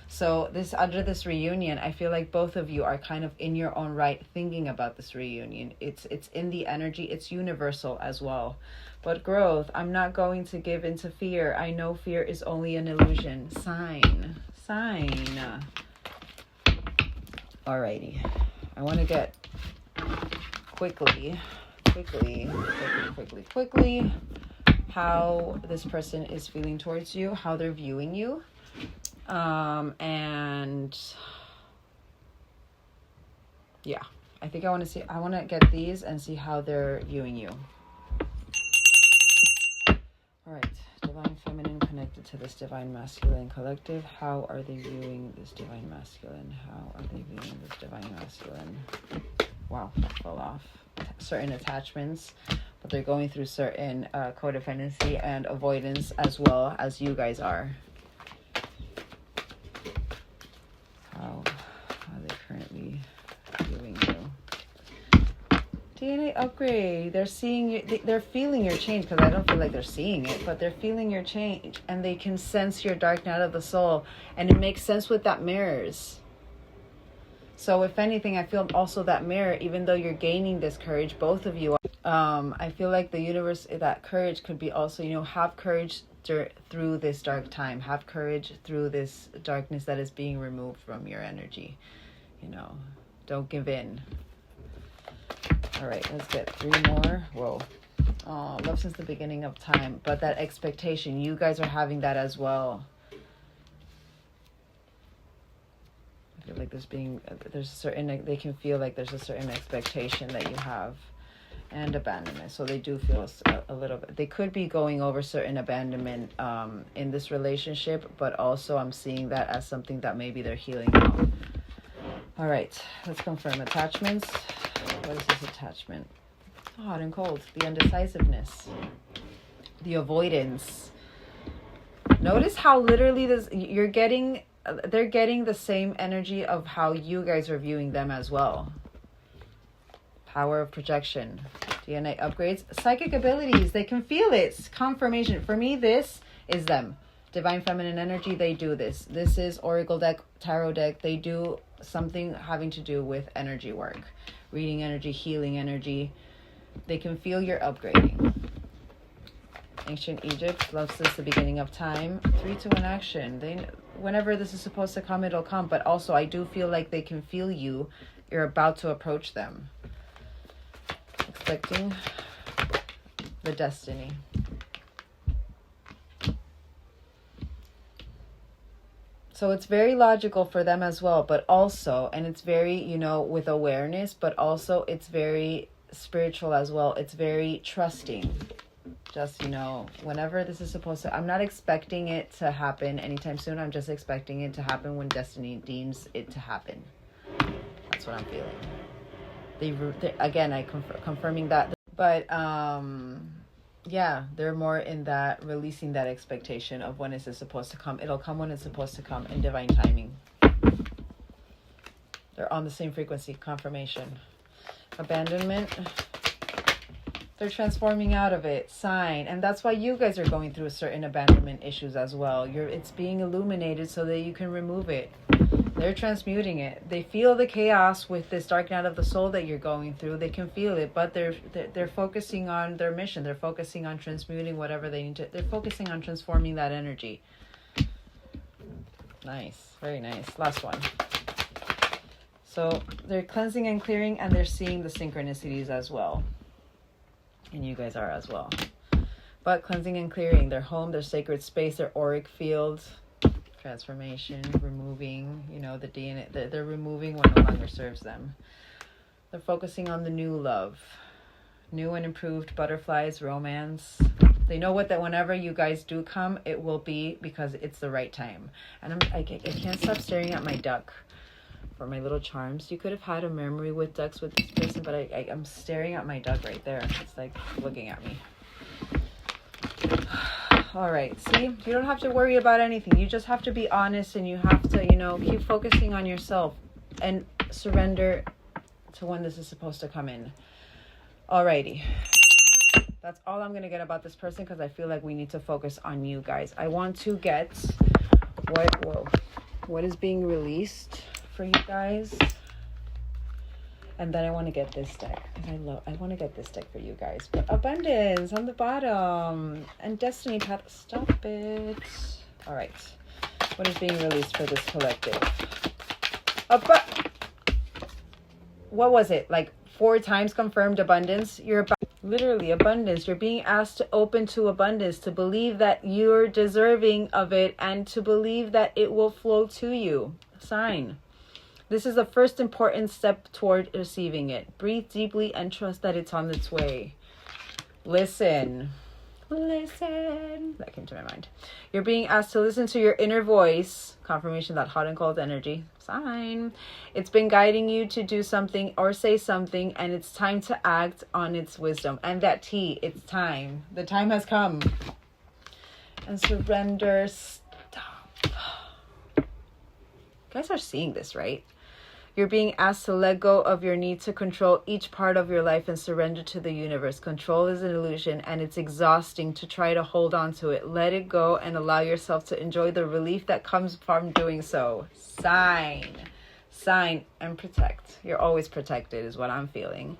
So this, under this reunion, I feel like both of you are kind of in your own right thinking about this reunion. It's in the energy. It's universal as well. But growth, I'm not going to give into fear. I know fear is only an illusion. Sign. Alrighty. I want to get quickly how this person is feeling towards you, how they're viewing you. And yeah, I think I want to get these and see how they're viewing you. All right, divine feminine connected to this divine masculine collective. How are they viewing this divine masculine? How are they viewing this divine masculine? Wow, that fell off. Certain attachments, but they're going through certain codependency and avoidance as well as you guys are. How are they currently viewing you? DNA upgrade. They're seeing you. They're feeling your change, because I don't feel like they're seeing it, but they're feeling your change, and they can sense your dark night of the soul, and it makes sense with that mirrors. So if anything, I feel also that mirror, even though you're gaining this courage, both of you, I feel like the universe, that courage could be also, you know, have courage through this dark time. Have courage through this darkness that is being removed from your energy. You know, don't give in. All right, let's get 3 more. Whoa. Oh, love since the beginning of time. But that expectation, you guys are having that as well. I feel like there's a certain, they can feel like there's a certain expectation that you have, and abandonment. So they do feel a little bit, they could be going over certain abandonment in this relationship, but also I'm seeing that as something that maybe they're healing now. All right, let's confirm attachments. What is this attachment? Hot and cold. The indecisiveness, the avoidance. Notice how literally they're getting the same energy of how you guys are viewing them as well. Power of projection, DNA upgrades, psychic abilities. They can feel it. Confirmation. For me, this is them. Divine feminine energy. They do this. This is Oracle deck, Tarot deck. They do something having to do with energy work, reading energy, healing energy. They can feel your upgrading. Ancient Egypt, love since the beginning of time. 3-2 in action. Whenever this is supposed to come, it'll come. But also, I do feel like they can feel you. You're about to approach them. Expecting the destiny. So it's very logical for them as well, but also, and it's very, you know, with awareness, but also it's very spiritual as well. It's very trusting. Just, you know, whenever this is supposed to, I'm not expecting it to happen anytime soon. I'm just expecting it to happen when destiny deems it to happen. That's what I'm feeling. Again, confirming that. But, yeah, they're more in that releasing that expectation of when is it supposed to come. It'll come when it's supposed to come in divine timing. They're on the same frequency. Confirmation. Abandonment. They're transforming out of it. Sign. And that's why you guys are going through certain abandonment issues as well. It's being illuminated so that you can remove it. They're transmuting it. They feel the chaos with this dark night of the soul that you're going through. They can feel it, but they're focusing on their mission. They're focusing on transmuting whatever they need to. They're focusing on transforming that energy. Nice. Very nice. Last one. So they're cleansing and clearing, and they're seeing the synchronicities as well. And you guys are as well. But cleansing and clearing their home, their sacred space, their auric field. Transformation, removing, you know, the DNA. They're removing what no longer serves them. They're focusing on the new love, new and improved butterflies, romance. They know that whenever you guys do come, it will be because it's the right time. And I can't stop staring at my duck for my little charms. You could have had a memory with ducks with this person, but I'm staring at my duck right there. It's like looking at me. All right, see, you don't have to worry about anything. You just have to be honest, and you have to, you know, keep focusing on yourself and surrender to when this is supposed to come in. Alrighty. That's all I'm going to get about this person, because I feel like we need to focus on you guys. I want to get what is being released for you guys. And then I want to get this deck. I want to get this deck for you guys. But abundance on the bottom. And destiny path. Stop it. All right. What is being released for this collective? What was it? Like 4 times confirmed abundance? You're about literally abundance. You're being asked to open to abundance, to believe that you're deserving of it, and to believe that it will flow to you. Sign. This is the first important step toward receiving it. Breathe deeply and trust that it's on its way. Listen. That came to my mind. You're being asked to listen to your inner voice. Confirmation that hot and cold energy. Sign. It's been guiding you to do something or say something, and it's time to act on its wisdom. And that T, it's time. The time has come. And surrender. Stop. You guys are seeing this, right? You're being asked to let go of your need to control each part of your life and surrender to the universe. Control is an illusion, and it's exhausting to try to hold on to it. Let it go and allow yourself to enjoy the relief that comes from doing so. Sign and protect. You're always protected is what I'm feeling.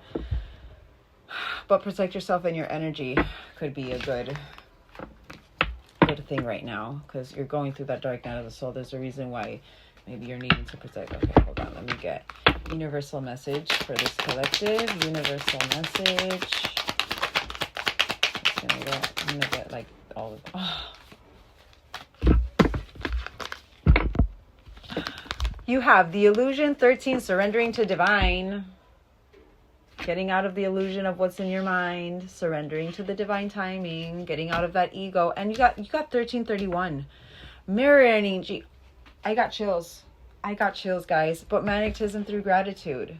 But protect yourself, and your energy could be a good thing right now, because you're going through that dark night of the soul. There's a reason why maybe you're needing to protect. Okay, hold on. Let me get universal message for this collective. Universal message. I'm gonna get like all of. You have the illusion 13, surrendering to divine. Getting out of the illusion of what's in your mind, surrendering to the divine timing, getting out of that ego. And you got 1331. Mirror energy. I got chills, guys. But magnetism through gratitude.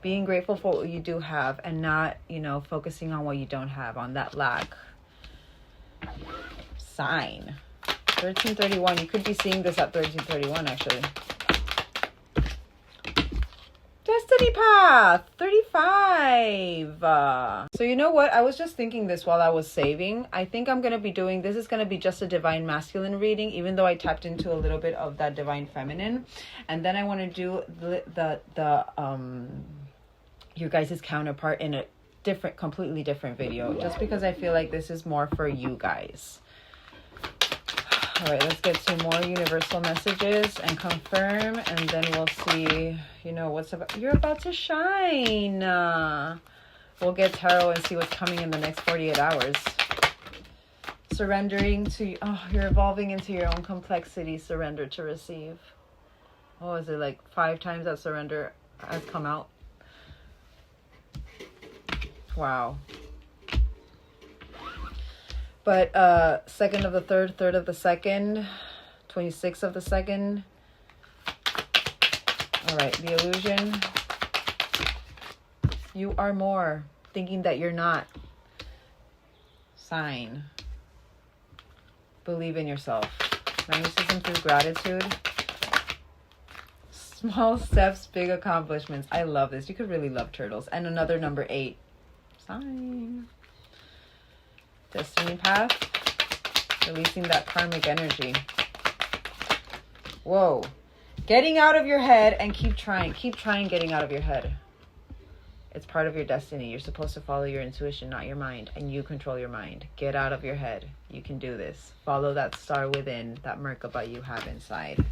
Being grateful for what you do have, and not, focusing on what you don't have, on that lack. Sign. 1331. You could be seeing this at 1331, actually. Destiny path 35. So you know what, I was just thinking this while I was saving. I think I'm going to be doing this. Is going to be just a divine masculine reading, even though I tapped into a little bit of that divine feminine. And then I want to do the your guys' counterpart in a completely different video, just because I feel like this is more for you guys. All right, let's get some more universal messages and confirm, and then we'll see, what's about. You're about to shine. We'll get tarot and see what's coming in the next 48 hours. Surrendering to, you're evolving into your own complexity. Surrender to receive. Oh, is it like 5 times that surrender has come out? Wow. But second of the third, third of the second, 26th of the second. All right, the illusion. You are more, thinking that you're not. Sign. Believe in yourself. Magnetism through gratitude. Small steps, big accomplishments. I love this. You could really love turtles. And another number 8. Sign. Destiny path. Releasing that karmic energy. Whoa. Getting out of your head and keep trying. Keep trying getting out of your head. It's part of your destiny. You're supposed to follow your intuition, not your mind. And you control your mind. Get out of your head. You can do this. Follow that star within, that Merkaba you have inside.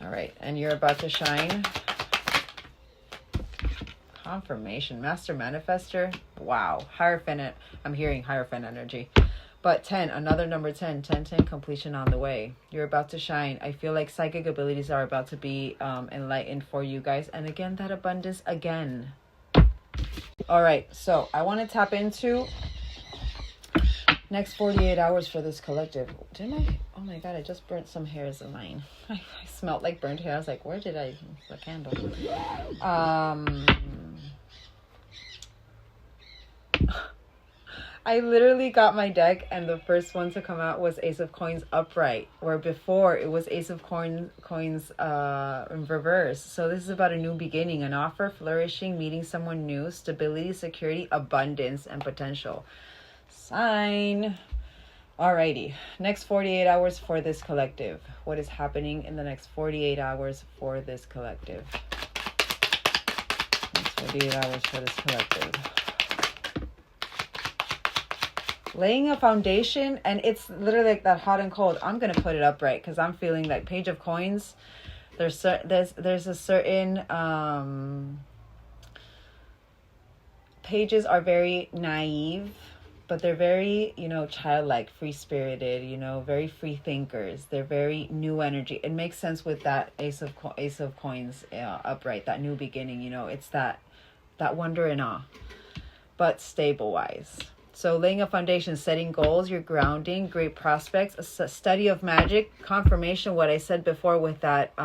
All right. And you're about to shine. Confirmation. Master Manifester. Wow. Hierophant. I'm hearing Hierophant energy. But 10, another number 10, 10, 10, completion on the way. You're about to shine. I feel like psychic abilities are about to be enlightened for you guys. And again, that abundance again. All right, so I want to tap into next 48 hours for this collective. Didn't I? Oh my God, I just burnt some hairs of mine. I smelled like burnt hair. I was like, where did I, the candle? I literally got my deck and the first one to come out was Ace of Coins upright, where before it was Ace of Coins in reverse. So this is about a new beginning, an offer, flourishing, meeting someone new, stability, security, abundance, and potential. Sign. Alrighty. Next 48 hours for this collective. What is happening in the next 48 hours for this collective? Next 48 hours for this collective. Laying a foundation, and it's literally like that hot and cold. I'm gonna put it upright because I'm feeling like Page of Coins. There's a certain pages are very naive, but they're very, childlike, free spirited, very free thinkers. They're very new energy. It makes sense with that Ace of Coins upright, that new beginning. It's that wonder and awe, but stable wise. So laying a foundation, setting goals, you're grounding, great prospects, a study of magic, confirmation, what I said before with that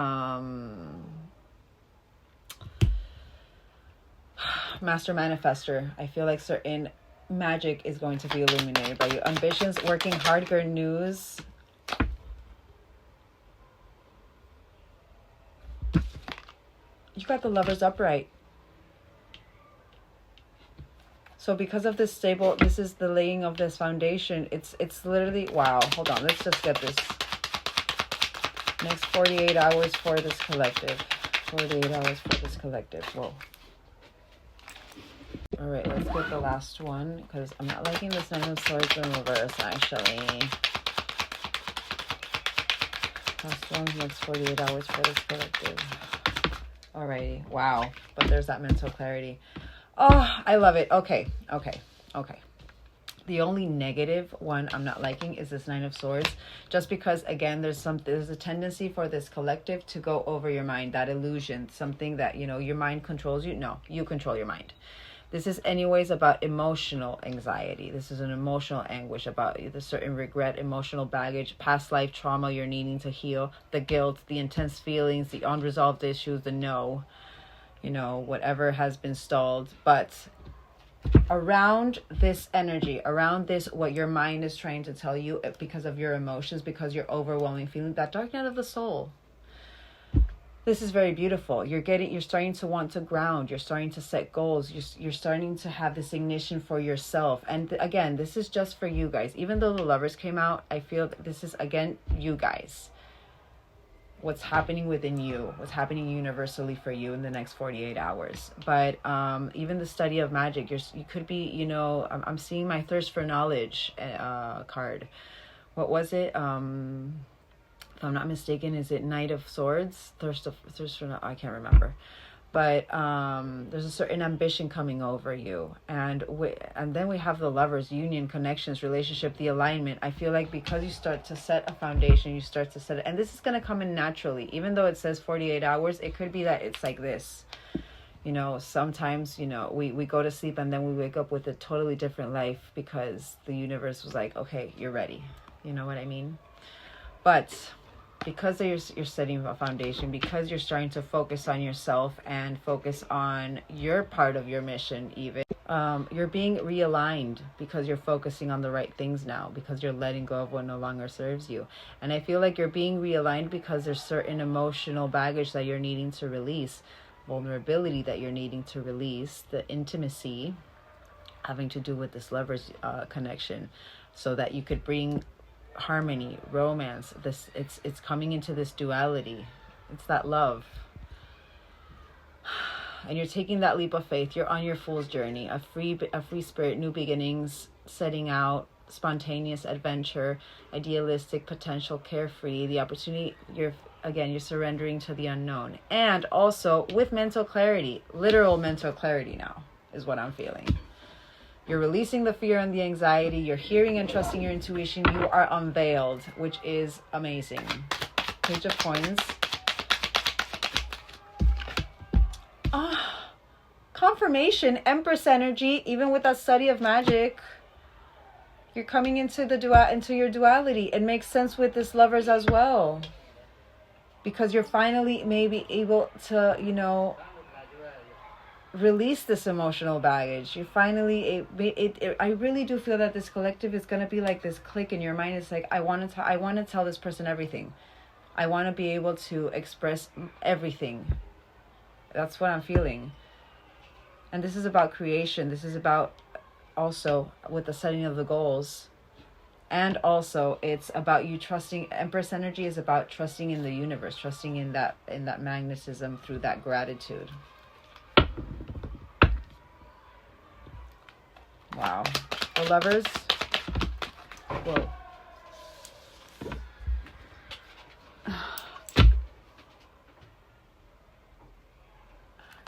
Master Manifester. I feel like certain magic is going to be illuminated by you. Ambitions, working hard, good news. You got the Lovers upright. So because of this stable, this is the laying of this foundation. It's literally, wow. Hold on. Let's just get this. Next 48 hours for this collective. 48 hours for this collective. Whoa. All right, let's get the last one because I'm not liking this Nine of Swords in reverse, actually. Last one, next 48 hours for this collective. Alrighty. Wow. But there's that mental clarity. Oh, I love it. Okay. The only negative one I'm not liking is this Nine of Swords. Just because, again, there's a tendency for this collective to go over your mind. That illusion. Something that, your mind controls you. No, you control your mind. This is anyways about emotional anxiety. This is an emotional anguish about the certain regret, emotional baggage, past life trauma you're needing to heal, the guilt, the intense feelings, the unresolved issues, the no. Whatever has been stalled. But around this energy, around this, what your mind is trying to tell you because of your emotions, because you're overwhelming feeling, that dark night of the soul. This is very beautiful. You're starting to want to ground. You're starting to set goals. You're starting to have this ignition for yourself. And again, this is just for you guys. Even though the Lovers came out, I feel that this is, again, you guys. What's happening within you, what's happening universally for you in the next 48 hours. But even the study of magic, you could be, I'm seeing my thirst for knowledge card. What was it? If I'm not mistaken, is it Knight of Swords? Thirst for, I can't remember. But there's a certain ambition coming over you. And then we have the Lovers, union, connections, relationship, the alignment. I feel like because you start to set a foundation, you start to set it. And this is going to come in naturally. Even though it says 48 hours, it could be that it's like this. You know, sometimes, you know, we go to sleep and then we wake up with a totally different life because the universe was like, okay, you're ready. You know what I mean? But because you're setting a foundation, because you're starting to focus on yourself and focus on your part of your mission, even you're being realigned because you're focusing on the right things now, because you're letting go of what no longer serves you. And I feel like you're being realigned because there's certain emotional baggage that you're needing to release, vulnerability that you're needing to release, the intimacy having to do with this lover's connection, so that you could bring harmony, romance. This it's coming into this duality. It's that love, and you're taking that leap of faith. You're on your fool's journey, a free spirit, new beginnings, setting out, spontaneous adventure, idealistic potential, carefree, the opportunity. You're surrendering to the unknown, and also with mental clarity, literal mental clarity now is what I'm feeling. You're releasing the fear and the anxiety. You're hearing and trusting your intuition. You are unveiled, which is amazing. Page of Coins. Confirmation, Empress energy. Even with that study of magic, you're coming into into your duality. It makes sense with this Lovers as well, because you're finally maybe able to, you know, release this emotional baggage. You finally I really do feel that this collective is going to be like this click in your mind. It's like, I want to tell this person everything. I want to be able to express everything. That's what I'm feeling. And this is about creation. This is about also with the setting of the goals. And also it's about you trusting. Empress energy is about trusting in the universe, trusting in that magnetism through that gratitude. Wow. The Lovers. Whoa.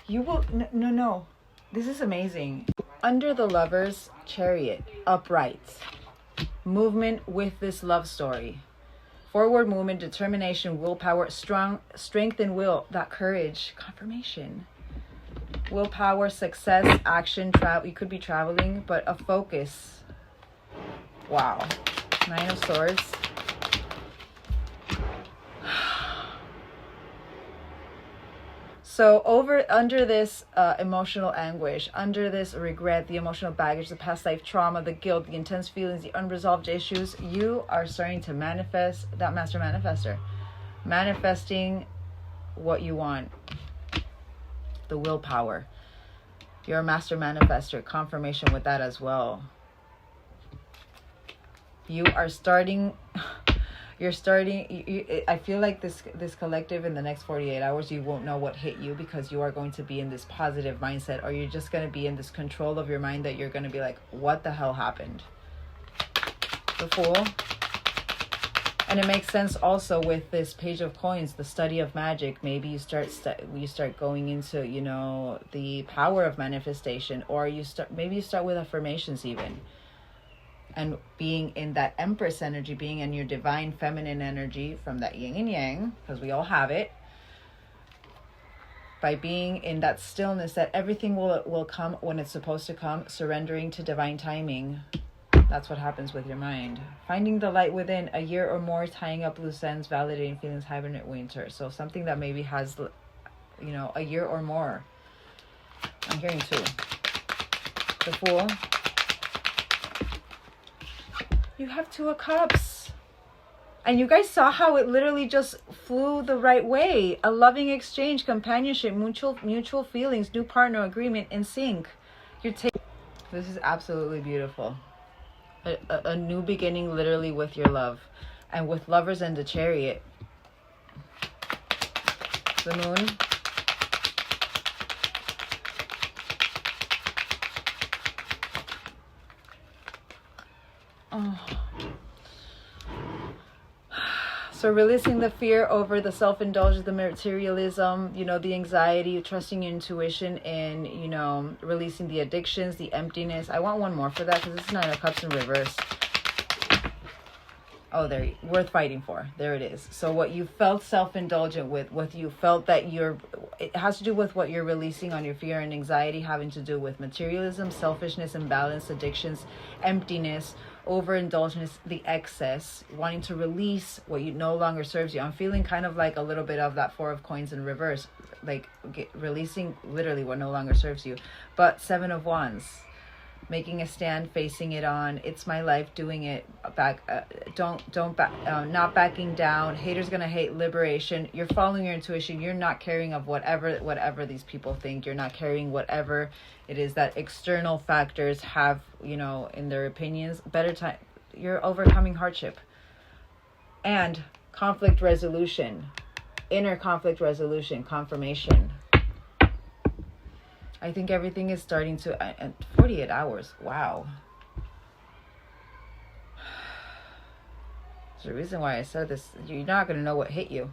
You will... No. This is amazing. Under the Lovers, Chariot. Upright. Movement with this love story. Forward movement, determination, willpower, strength and will. That courage. Confirmation. Willpower, success, action, travel. You could be traveling, but a focus. Wow. 9 of Swords. So under this emotional anguish, under this regret, the emotional baggage, the past life trauma, the guilt, the intense feelings, the unresolved issues, you are starting to manifest that master manifester. Manifesting what you want. The willpower. You're a master manifester. Confirmation with that as well. You are starting... I feel like this collective, in the next 48 hours, you won't know what hit you, because you are going to be in this positive mindset, or you're just going to be in this control of your mind that you're going to be like, what the hell happened? The Fool. And it makes sense also with this Page of Coins, the study of magic. Maybe you start going into, you know, the power of manifestation, or maybe you start with affirmations even. And being in that Empress energy, being in your divine feminine energy from that yin and yang, because we all have it. By being in that stillness, that everything will come when it's supposed to come, surrendering to divine timing. That's what happens with your mind. Finding the light within, a year or more, tying up loose ends, validating feelings, hibernate winter. So something that maybe has, you know, a year or more. I'm hearing 2. The Fool. You have 2 of Cups. And you guys saw how it literally just flew the right way. A loving exchange, companionship, mutual feelings, new partner, agreement, in sync. This is absolutely beautiful. A new beginning literally with your love. And with Lovers and the Chariot. The Moon. Oh. So releasing the fear over the self-indulgence, the materialism, you know, the anxiety, trusting your intuition, and, you know, releasing the addictions, the emptiness. I want one more for that, because this is 9 of Cups in reverse. Oh, there, worth fighting for. There it is. So what you felt self-indulgent with, what you felt that it has to do with what you're releasing on your fear and anxiety, having to do with materialism, selfishness, imbalance, addictions, emptiness, overindulgence, the excess, wanting to release what you no longer serves you. I'm feeling kind of like a little bit of that Four of Coins in reverse, like releasing literally what no longer serves you. But Seven of Wands, making a stand, facing it on. It's my life, doing it back. Not backing down. Haters gonna hate. Liberation. You're following your intuition. You're not caring of whatever these people think. You're not carrying whatever it is that external factors have, in their opinions. Better time. You're overcoming hardship and conflict resolution, inner conflict resolution, confirmation. I think everything is starting to, 48 hours. Wow. There's a reason why I said this. You're not going to know what hit you.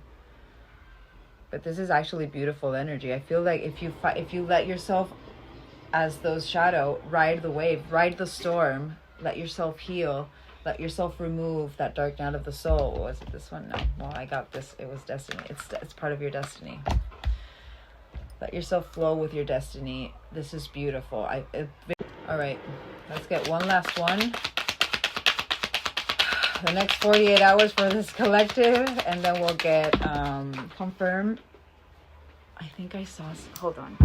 But this is actually beautiful energy. I feel like if you let yourself, as those shadow, ride the wave, ride the storm, let yourself heal, let yourself remove that dark night of the soul. Was it this one? No. Well, I got this. It was destiny. It's part of your destiny. Let yourself flow with your destiny. This is beautiful. All right, let's get one last one. The next 48 hours for this collective, and then we'll get confirm. I think I saw. Hold on.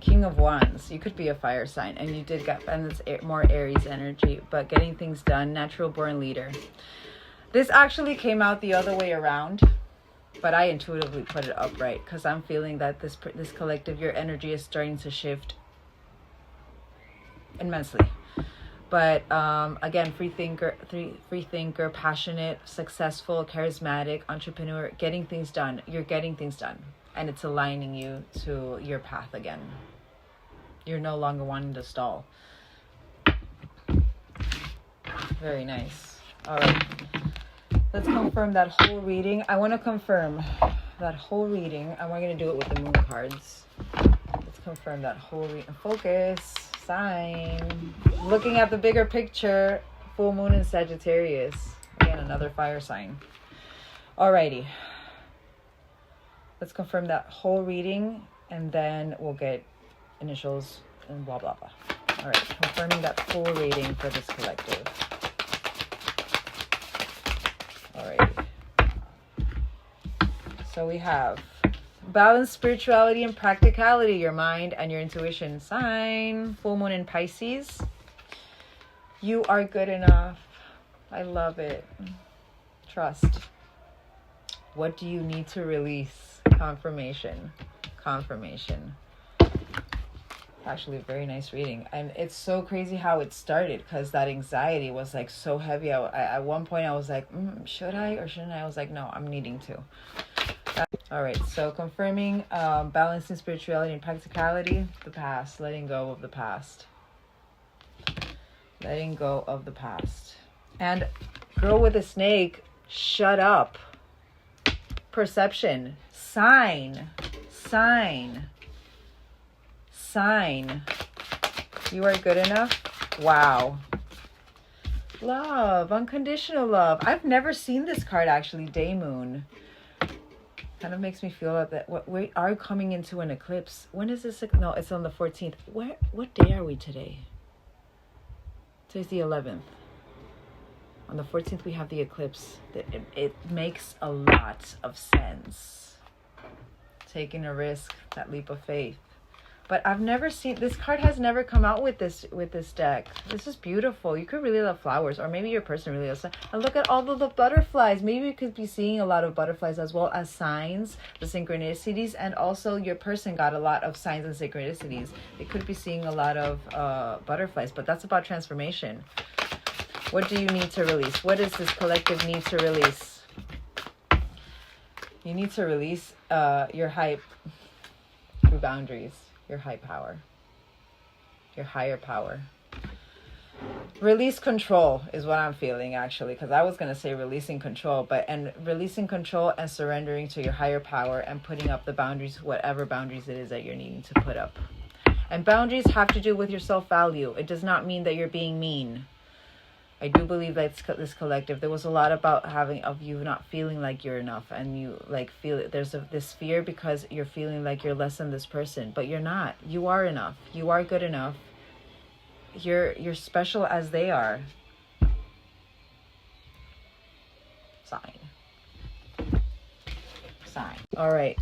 King of Wands. You could be a fire sign, and you did get, and it's more Aries energy, but getting things done. Natural born leader. This actually came out the other way around, but I intuitively put it upright because I'm feeling that this collective, your energy is starting to shift immensely. But again, free thinker, passionate, successful, charismatic, entrepreneur, getting things done. You're getting things done, and it's aligning you to your path again. You're no longer wanting to stall. Very nice. All right. Let's confirm that whole reading. I want to confirm that whole reading. And we're going to do it with the moon cards. Let's confirm that whole reading. Focus. Sign. Looking at the bigger picture. Full moon in Sagittarius. Again, another fire sign. Alrighty. Let's confirm that whole reading. And then we'll get initials and blah, blah, blah. Alright. Confirming that full reading for this collective. Alrighty. So we have balance, spirituality, and practicality. Your mind and your intuition. Sign. Full moon in Pisces. You are good enough. I love it. Trust. What do you need to release? Confirmation. Confirmation. Actually, a very nice reading. And it's so crazy how it started, because that anxiety was like so heavy. At one point I was like, should I or shouldn't I? I was like, no, I'm needing to. All right, so confirming balancing spirituality and practicality. The past, letting go of the past. Letting go of the past. And girl with a snake, shut up. Perception. Sign. You are good enough. Wow. Love, unconditional love. I've never seen this card actually. Day moon. Kind of makes me feel that we are coming into an eclipse. When is this? No, it's on the 14th. What day are we today? Today's the 11th. On the 14th we have the eclipse. It makes a lot of sense. Taking a risk, that leap of faith. But I've never seen, this card has never come out with this deck. This is beautiful. You could really love flowers, or maybe your person really loves. And look at all of the butterflies. Maybe you could be seeing a lot of butterflies, as well as signs, the synchronicities, and also your person got a lot of signs and synchronicities. They could be seeing a lot of butterflies, but that's about transformation. What do you need to release? What does this collective need to release? You need to release your hype through boundaries. Your high power, your higher power. Release control is what I'm feeling, actually, because I was going to say releasing control, and releasing control and surrendering to your higher power and putting up the boundaries, whatever boundaries it is that you're needing to put up. And boundaries have to do with your self-value. It does not mean that you're being mean. I do believe that this collective, there was a lot about of you not feeling like you're enough, and you like feel it. There's this fear because you're feeling like you're less than this person, but you're not. You are enough. You are good enough. You're special as they are. Sign. All right.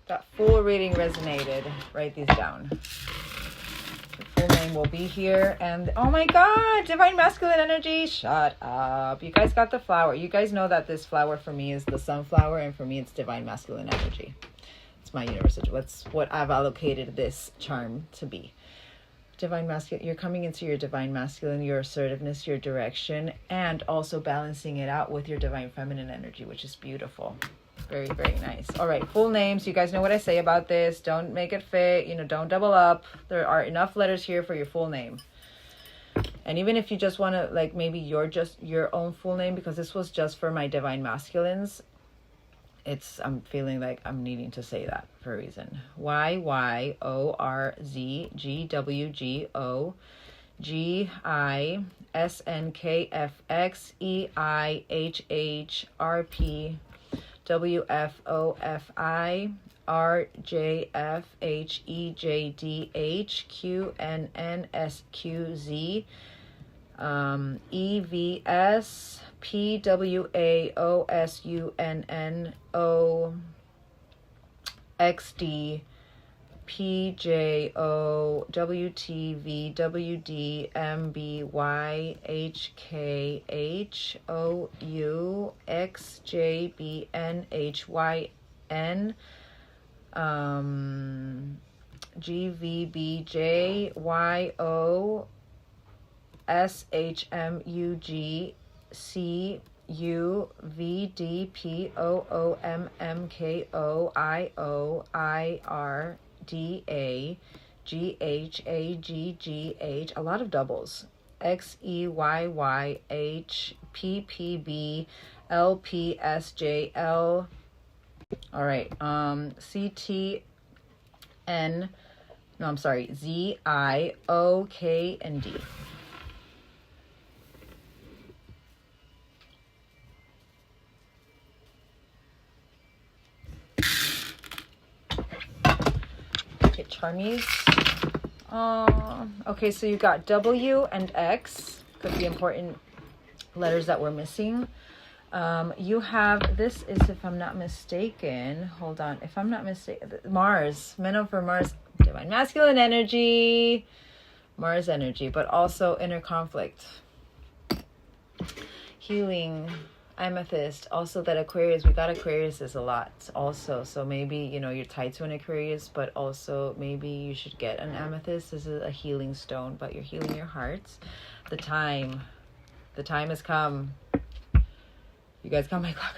That full reading resonated. Write these down. The full name will be here. And oh my God, divine masculine energy. Shut up. You guys got the flower. You guys know that this flower for me is the sunflower, and for me it's divine masculine energy. It's my universal. That's what I've allocated this charm to be. Divine masculine. You're coming into your divine masculine, your assertiveness, your direction, and also balancing it out with your divine feminine energy, which is beautiful. Very, very nice. All right, full names. You guys know what I say about this. Don't make it fit. Don't double up. There are enough letters here for your full name. And even if you just want to, like, maybe just your own full name, because this was just for my divine masculines, I'm feeling like I'm needing to say that for a reason. YYORZGWGO GISNKFXEIHHRP WFOFI EVS PWAOSUNNO PJO WTV WD MBY HKHOU XJBN HYN GVBJ YO SHMUG CUVDPOOMMKOIOIRDAGHAGGH, a lot of doubles. XEYYHPPBLPSJL. All right. CTN. No, I'm sorry. ZIOK and D. Charmies. Okay, so you got W and X. Could be important letters that we're missing. You have, this is, if I'm not mistaken, hold on, if I'm not mistaken, Mars, Men for Mars, divine masculine energy, Mars energy, but also inner conflict, healing, amethyst. Also that Aquarius, we got Aquarius is a lot also, so maybe you're tied to an Aquarius, but also maybe you should get an amethyst. This is a healing stone, but you're healing your hearts. The time has come. You guys got my clock.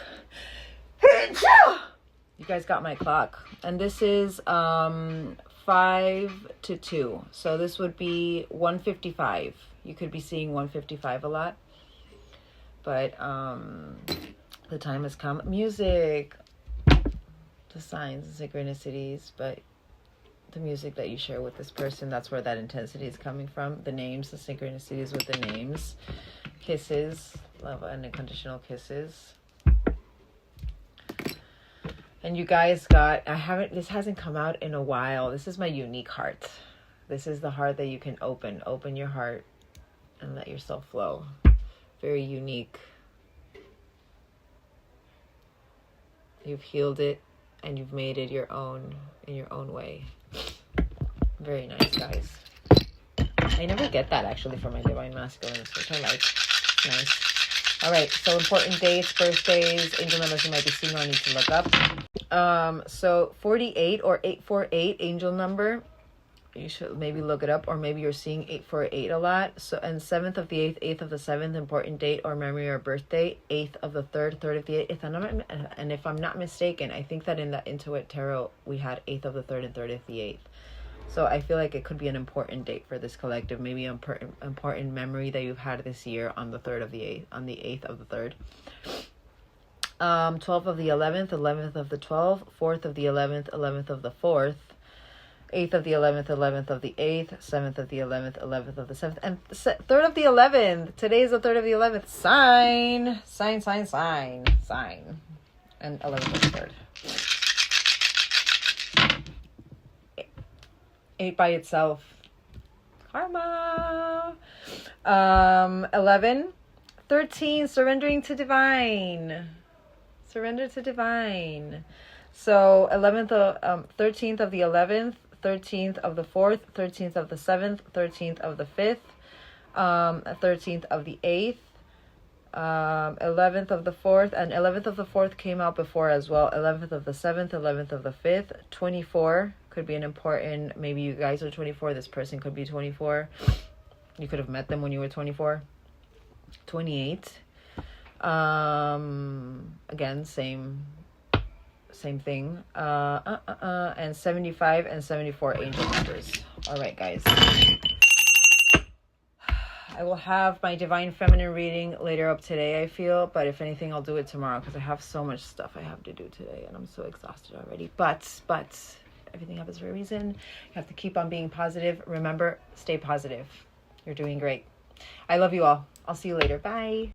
You guys got my clock, and this is 5 to 2, so this would be 155. You could be seeing 155 a lot. But the time has come. Music, the signs and synchronicities, but the music that you share with this person, that's where that intensity is coming from. The names, the synchronicities with the names. Kisses, love and unconditional kisses. And you guys got, this hasn't come out in a while. This is my unique heart. This is the heart that you can open. Open your heart and let yourself flow. Very unique. You've healed it and you've made it your own in your own way. Very nice, guys. I never get that actually for my divine masculines, which I like. Nice. All right, so important dates, birthdays, angel numbers you might be seeing or need to look up. So 48 or 848 angel number. You should maybe look it up, or maybe you're seeing 848 a lot. So, and 7th of the 8th, 8th of the 7th, important date or memory or birthday, 8th of the 3rd, 3rd of the 8th. And if I'm not mistaken, I think that in the Intuit Tarot, we had 8th of the 3rd and 3rd of the 8th. So I feel like it could be an important date for this collective, maybe an important memory that you've had this year on the 3rd of the 8th, on the 8th of the 3rd. 12th of the 11th, 11th of the 12th, 4th of the 11th, 11th of the 4th. 8th of the 11th, 11th of the 8th, 7th of the 11th, 11th of the 7th, and 3rd of the 11th. Today is the 3rd of the 11th. Sign. And 11th of the 3rd. 8 by itself. Karma. 11, 13, surrendering to divine. Surrender to divine. So 13th of the 11th, 13th of the 4th, 13th of the 7th, 13th of the 5th, 13th of the 8th, 11th of the 4th, and 11th of the 4th came out before as well. 11th of the 7th, 11th of the 5th, 24 could be an important, maybe you guys are 24, this person could be 24. You could have met them when you were 24. 28. Again, same thing. And 75 and 74 angel numbers. All right, guys. I will have my divine feminine reading later up today, I feel, but if anything, I'll do it tomorrow because I have so much stuff I have to do today and I'm so exhausted already. But everything happens for a reason. You have to keep on being positive. Remember, stay positive. You're doing great. I love you all. I'll see you later. Bye.